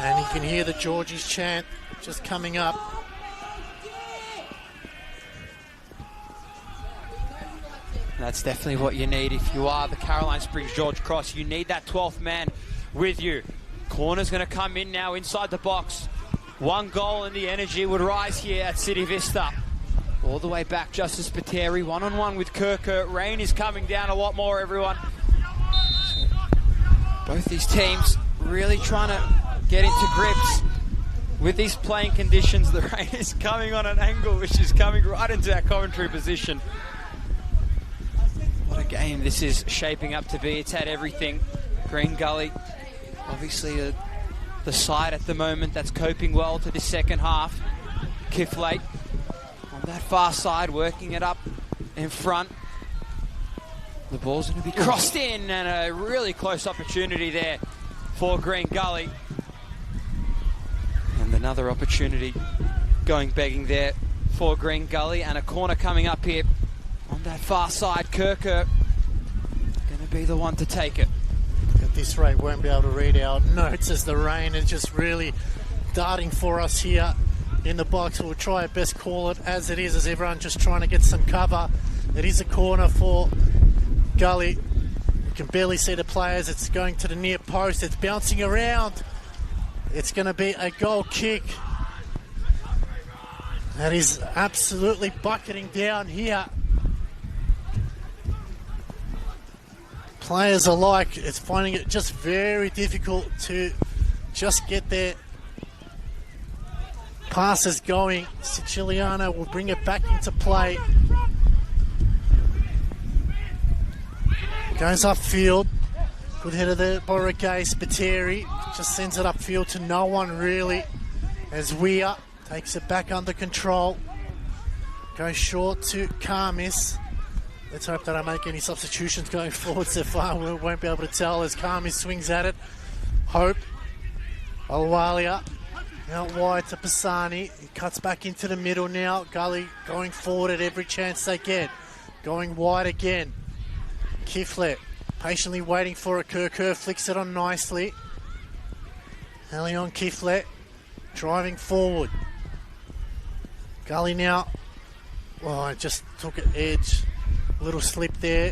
And you can hear the Georgies chant just coming up. That's definitely what you need if you are the Caroline Springs George Cross. You need that 12th man with you. Corner's going to come in now inside the box. One goal and the energy would rise here at City Vista. All the way back, Justice Pateri, one-on-one with Kirker. Rain is coming down a lot more, everyone. So both these teams really trying to get into grips with these playing conditions. The rain is coming on an angle which is coming right into our commentary position. What a game this is shaping up to be. It's had everything. Green Gully, obviously the side at the moment that's coping well to this second half. Kiflate on that far side, working it up in front. The ball's going to be crossed in, and a really close opportunity there for Green Gully. And another opportunity going begging there for Green Gully, and a corner coming up here on that far side. Kirker going to be the one to take it. At this rate, won't be able to read our notes as the rain is just really darting for us here in the box. We'll try our best call it as it is, as everyone just trying to get some cover. It is a corner for Gully. You can barely see the players. It's going to the near post. It's bouncing around. It's going to be a goal kick. That is absolutely bucketing down here. Players alike, it's finding it just very difficult to just get their passes going. Siciliano will bring it back into play. Goes upfield. Good header there by Regay. Spiteri just sends it upfield to no one really, as Weir takes it back under control. Goes short to Karmis. Let's hope they don't make any substitutions going forward so far. We won't be able to tell as Karmis swings at it. Hope. Alwalia out wide to Pisani. He cuts back into the middle now. Gully going forward at every chance they get. Going wide again. Kiflet patiently waiting for it. Kirker flicks it on nicely. Elion Kiflet driving forward. Gully now. Oh, I just took an edge. Little slip there,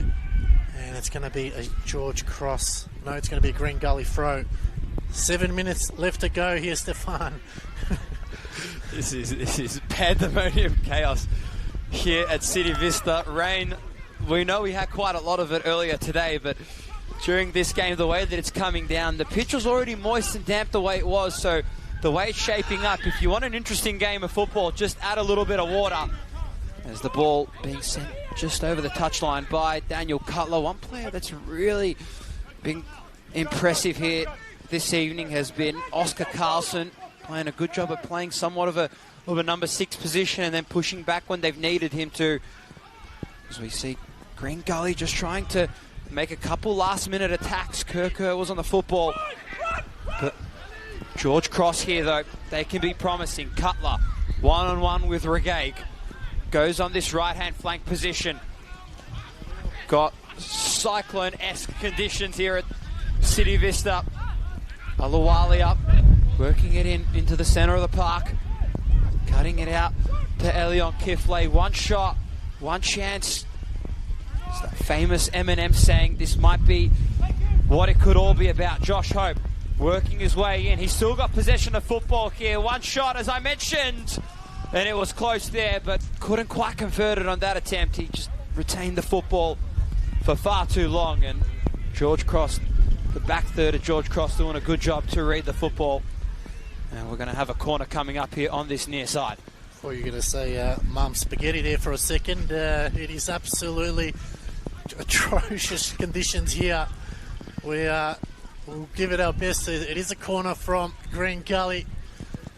and it's going to be a George Cross. No, it's going to be a Green Gully throw. 7 minutes left to go here, Stefan. This is pandemonium chaos here at City Vista. Rain, we know we had quite a lot of it earlier today, but during this game, the way that it's coming down, the pitch was already moist and damp the way it was, so the way it's shaping up, if you want an interesting game of football, just add a little bit of water. As the ball being sent just over the touchline by Daniel Cutler. One player that's really been impressive here this evening has been Oscar Carlson playing a good job of playing somewhat of a number 6 position and then pushing back when they've needed him to. As we see Green Gully just trying to make a couple last-minute attacks. Kerr was on the football. But George Cross here, though, they can be promising. Cutler, one-on-one with Regaig. Goes on this right-hand flank position. Got cyclone-esque conditions here at City Vista. Alawali up, working it into the centre of the park. Cutting it out to Elion Kifley. One shot, one chance. It's that famous Eminem saying this might be what it could all be about. Josh Hope working his way in. He's still got possession of football here. One shot, as I mentioned, and it was close there, but couldn't quite convert it on that attempt. He just retained the football for far too long, and George Cross, the back third of George Cross, doing a good job to read the football. And we're going to have a corner coming up here on this near side. Before you're going to say Mum Spaghetti there for a second, it is absolutely atrocious conditions here. We'll give it our best. It is a corner from Green Gully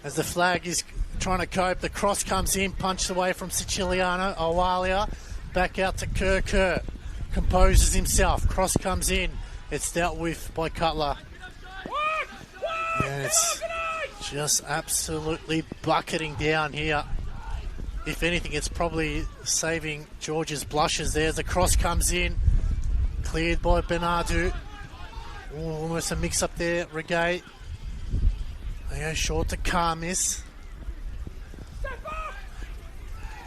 as the flag is trying to cope. The cross comes in, punched away from Siciliano. Awalia back out to Kerr. Composes himself. Cross comes in. It's dealt with by Cutler. And it's just absolutely bucketing down here. If anything, it's probably saving George's blushes there. The cross comes in. Cleared by Bernardo. Almost a mix-up there, Regaig. They go short to Carmis.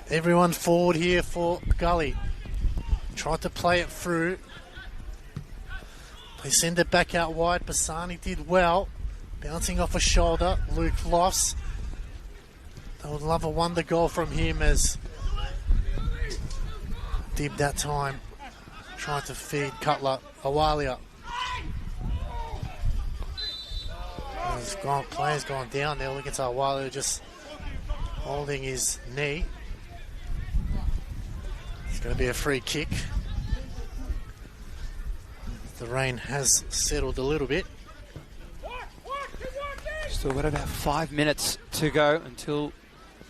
Everyone forward here for Gully. Tried to play it through. They send it back out wide. Bassani did well. Bouncing off a shoulder. Luke Loss. They would love a wonder goal from him as Dib that time. Trying to feed Cutler. Awalia. Player's gone down there. Look at Awalia just holding his knee. It's going to be a free kick. The rain has settled a little bit. Still got about 5 minutes to go until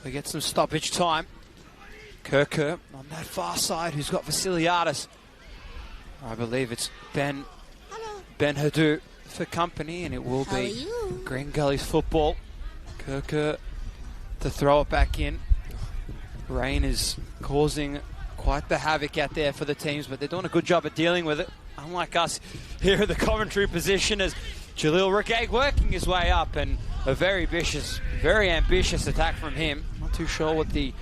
we get some stoppage time. Kerr on that far side, who's got Vasiliadis. I believe it's Ben Hadou for company, and it will be Green Gully's football. Kerr to throw it back in. Rain is causing quite the havoc out there for the teams, but they're doing a good job of dealing with it. Unlike us here at the commentary position, as Jalil Regaig working his way up, and a very ambitious attack from him. Not too sure what the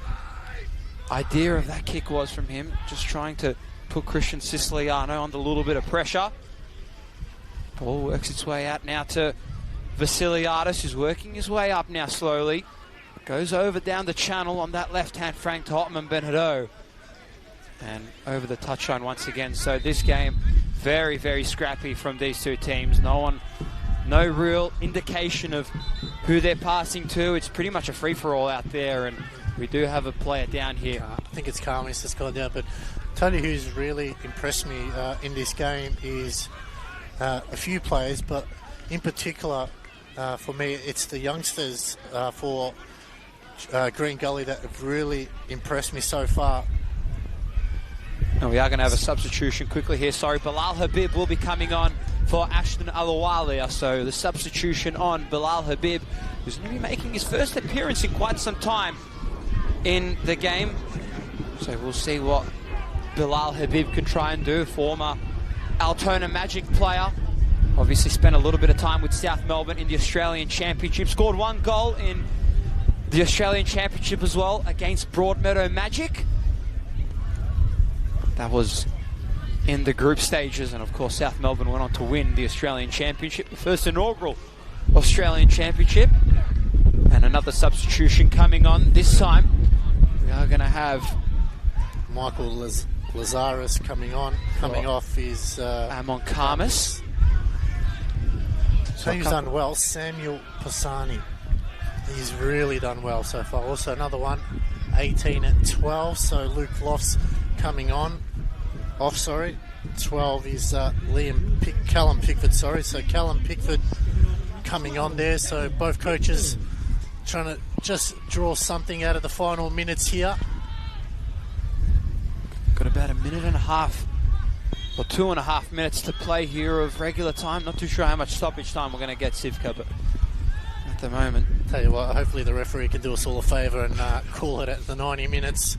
idea of that kick was from him. Just trying to put Christian Siciliano under a little bit of pressure. Ball works its way out now to Vasiliadis, who's working his way up now slowly. Goes over down the channel on that left-hand flank to Otman Benhado. And over the touchline once again. So this game, very, very scrappy from these two teams. No real indication of who they're passing to. It's pretty much a free-for-all out there, and we do have a player down here. I think it's Carmis that's gone down, but tell you who's really impressed me in this game is a few players, but in particular for me, it's the youngsters for Green Gully that have really impressed me so far. And we are going to have a substitution quickly here. Sorry, Bilal Habib will be coming on for Ashton Alawalia. So the substitution on Bilal Habib, who's going to be making his first appearance in quite some time in the game. So we'll see what Bilal Habib can try and do. Former Altona Magic player. Obviously spent a little bit of time with South Melbourne in the Australian Championship. Scored 1 goal in the Australian Championship as well against Broadmeadow Magic. That was in the group stages, and of course South Melbourne went on to win the Australian Championship, the first inaugural Australian Championship. And another substitution coming on. This time we are going to have Michael Lazarus coming off his Amon Carmis. So he's done well. Samuel Pisani, he's really done well so far. Also another one, 18 and 12. So Luke Lofts coming on. 12 is Callum Pickford, So Callum Pickford coming on there, so both coaches trying to just draw something out of the final minutes here. Got about a minute and a half, or 2.5 minutes to play here of regular time. Not too sure how much stoppage time we're going to get, Sivka, but at the moment. Tell you what, hopefully the referee can do us all a favour and call it at the 90 minutes.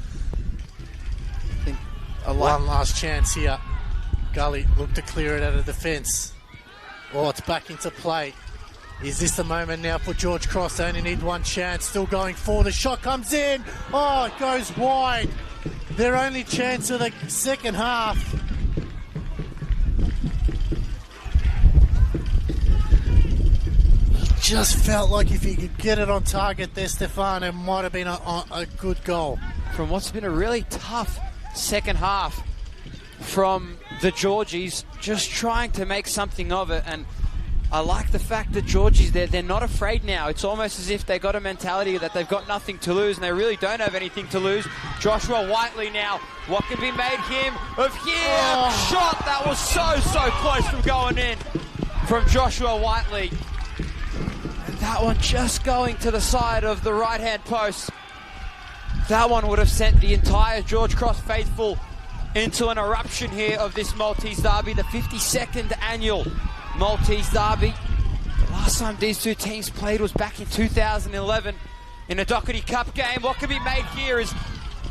I think one last chance here. Gully look to clear it out of defence. Oh, it's back into play. Is this the moment now for George Cross? They only need one chance. Still going forward. The shot comes in. Oh, it goes wide. Their only chance of the second half. Just felt like if he could get it on target there, Stefan, it might have been a good goal. From what's been a really tough second half from the Georgies, just trying to make something of it. And I like the fact that Georgies, they're not afraid now. It's almost as if they got a mentality that they've got nothing to lose, and they really don't have anything to lose. Joshua Whiteley now. What can be made him of here? Oh. Shot that was so close from going in from Joshua Whiteley. And that one just going to the side of the right-hand post. That one would have sent the entire George Cross faithful into an eruption here of this Maltese derby, the 52nd annual Maltese derby. The last time these two teams played was back in 2011 in a Doherty Cup game. What can be made here is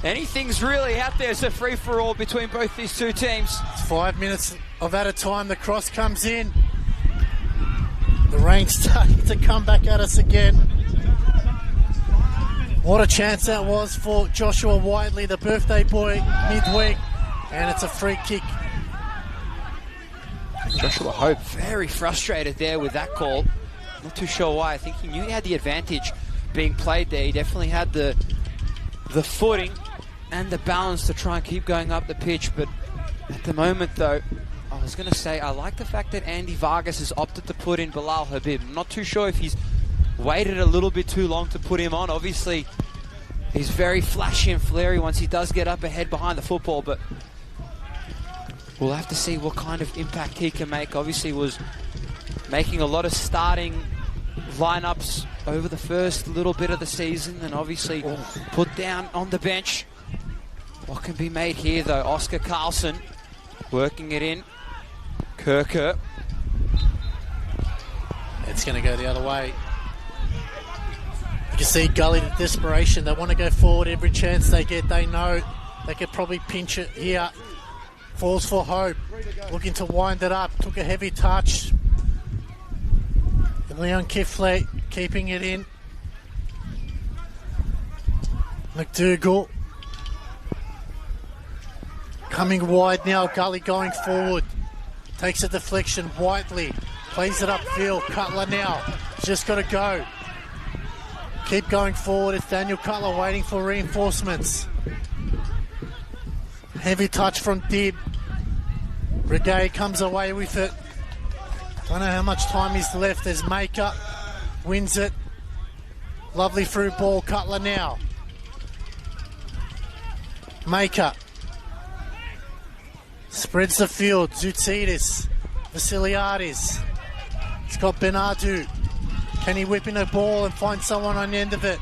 anything's really out there. It's a free-for-all between both these two teams. It's 5 minutes of at a time. The cross comes in. The rain's starting to come back at us again. What a chance that was for Joshua Whiteley, the birthday boy, midweek. And it's a free kick. Joshua Hope very frustrated there with that call. Not too sure why. I think he knew he had the advantage being played there. He definitely had the footing and the balance to try and keep going up the pitch. But at the moment, though, I was going to say, I like the fact that Andy Vargas has opted to put in Bilal Habib. I'm not too sure if he's waited a little bit too long to put him on. Obviously, he's very flashy and flary once he does get up ahead behind the football, but we'll have to see what kind of impact he can make. Obviously was making a lot of starting lineups over the first little bit of the season, and obviously put down on the bench. What can be made here, though? Oscar Carlson working it in. Kirker. It's going to go the other way. You can see Gully, the desperation. They want to go forward every chance they get. They know they could probably pinch it here. Falls for Hope. Looking to wind it up. Took a heavy touch. And Leon Kifle keeping it in. McDougall. Coming wide now. Gully going forward. Takes a deflection. Whiteley plays it upfield. Cutler now. Just got to go. Keep going forward. It's Daniel Cutler waiting for reinforcements. Heavy touch from Dib. Brigade comes away with it. Don't know how much time is left. There's Maker. Wins it. Lovely through ball. Cutler now. Maker. Spreads the field. Zoutsidis. Vasiliadis. It's got Benadu. Can he whip in a ball and find someone on the end of it?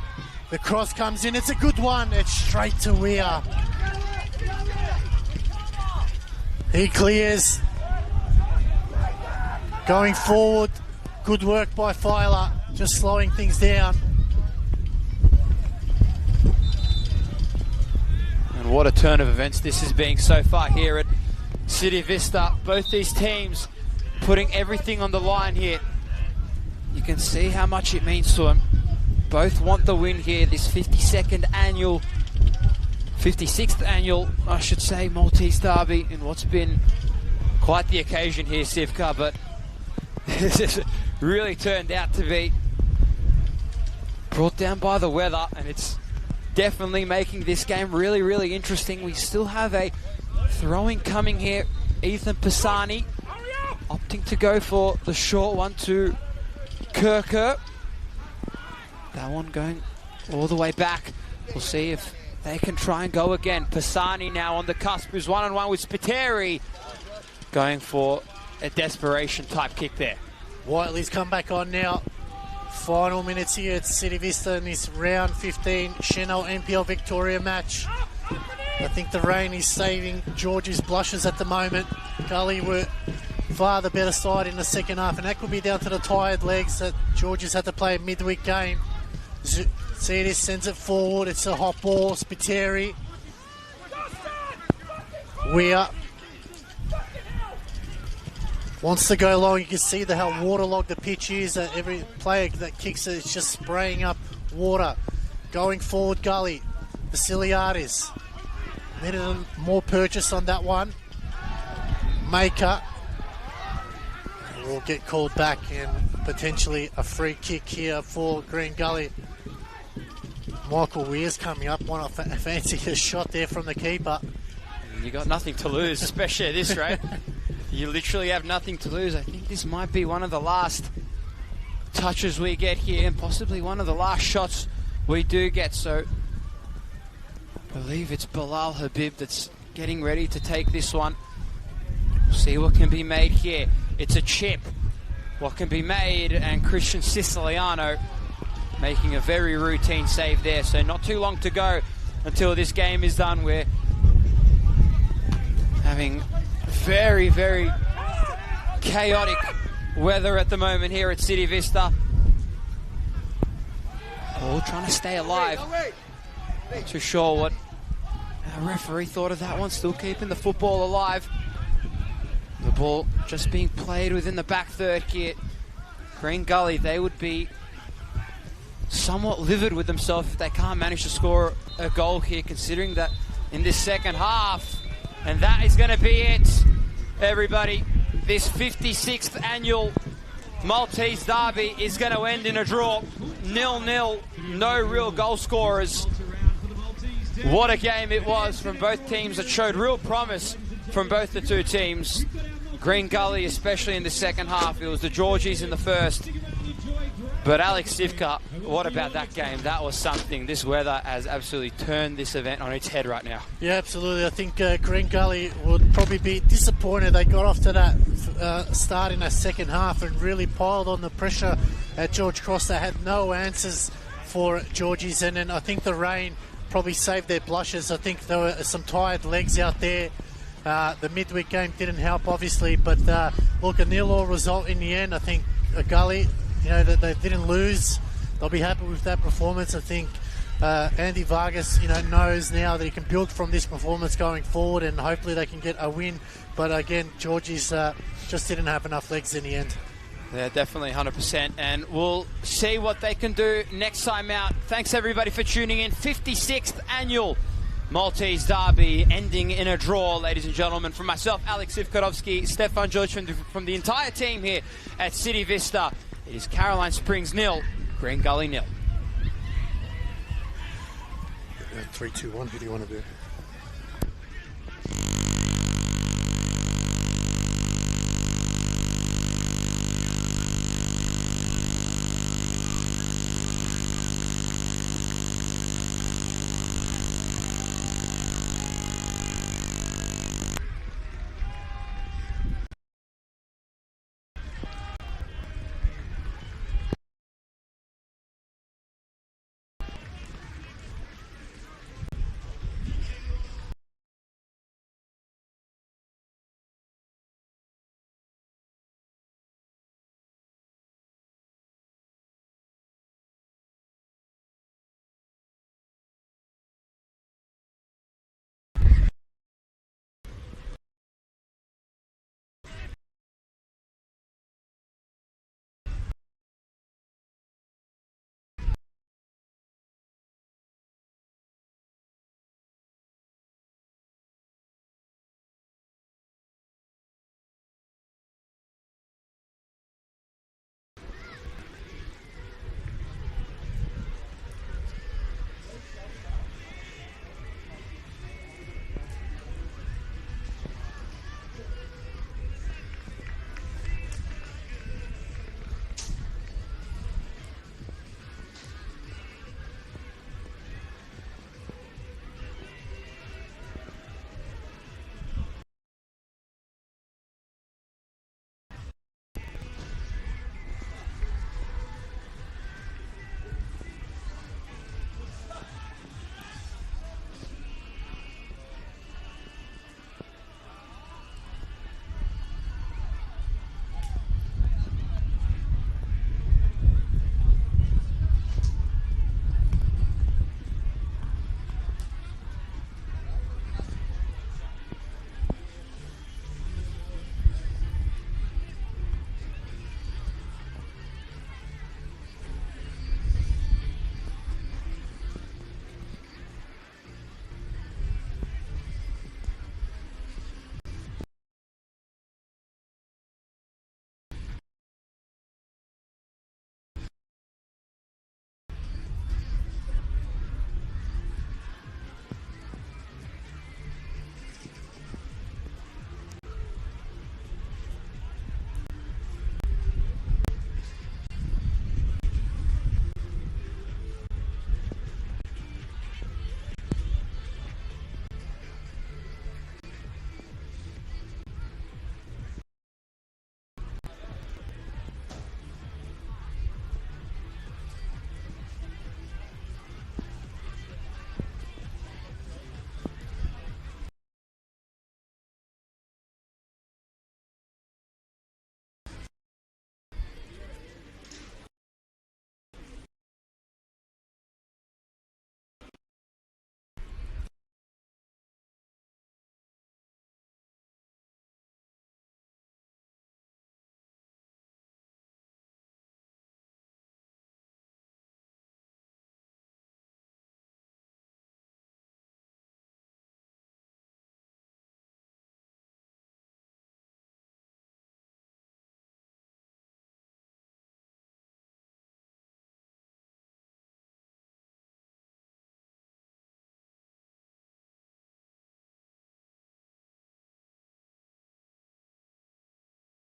The cross comes in. It's a good one. It's straight to Weir. He clears. Going forward. Good work by Filer. Just slowing things down. And what a turn of events this is being so far here at City Vista. Both these teams putting everything on the line here. You can see how much it means to them. Both want the win here, this 56th annual, I should say, Maltese derby, in what's been quite the occasion here, Sivka, but this has really turned out to be brought down by the weather, and it's definitely making this game really, really interesting. We still have a throwing coming here. Ethan Pisani opting to go for the short one to Kirker. That one going all the way back. We'll see if they can try and go again. Pisani now on the cusp, who's one-on-one with Spiteri. Going for a desperation type kick there. Whiteley's come back on now. Final minutes here at City Vista in this round 15 Senol NPL Victoria match. I think the rain is saving George's blushes at the moment. Gully were far the better side in the second half, and that could be down to the tired legs that George's had to play a midweek game. See this, sends it forward. It's a hot ball. Spiteri. Weir wants to go long. You can see how waterlogged the pitch is. Every player that kicks it is just spraying up water. Going forward, Gully. Vasiliadis. Needed more purchase on that one. Maker will get called back, and potentially a free kick here for Green Gully. Michael Weir's coming up. Want to fancy a shot there from the keeper. You got nothing to lose, especially at this rate. You literally have nothing to lose. I think this might be one of the last touches we get here, and possibly one of the last shots we do get. So I believe it's Bilal Habib that's getting ready to take this one. We'll see what can be made here. It's a chip. What can be made, and Christian Siciliano making a very routine save there. So not too long to go until this game is done. We're having very, very chaotic weather at the moment here at City Vista. All trying to stay alive. Not too sure what our referee thought of that one. Still keeping the football alive. The ball just being played within the back third here. Green Gully, they would be somewhat livid with themselves if they can't manage to score a goal here, considering that in this second half. And that is going to be it, everybody. This 56th annual Maltese Derby is going to end in a draw. 0-0, no real goal scorers. What a game it was from both teams that showed real promise from both the two teams. Green Gully, especially in the second half. It was the Georgies in the first. But Alex Sivka, what about that game? That was something. This weather has absolutely turned this event on its head right now. Yeah, absolutely. I think Green Gully would probably be disappointed. They got off to that start in that second half and really piled on the pressure at George Cross. They had no answers for Georgies, and then I think the rain probably saved their blushes. I think there were some tired legs out there. The midweek game didn't help, obviously, but look, a 0-0 result in the end. I think Gully, that they didn't lose. They'll be happy with that performance. I think Andy Vargas, knows now that he can build from this performance going forward, and hopefully they can get a win. But again, Georgie's just didn't have enough legs in the end. Yeah, definitely 100%, and we'll see what they can do next time out. Thanks everybody for tuning in. 56th annual Maltese Derby ending in a draw, ladies and gentlemen. From myself, Alex Ivkotovsky, Stefan George, from the entire team here at City Vista, it is Caroline Springs 0, Green Gully 0. 3-2-1, who do you want to do?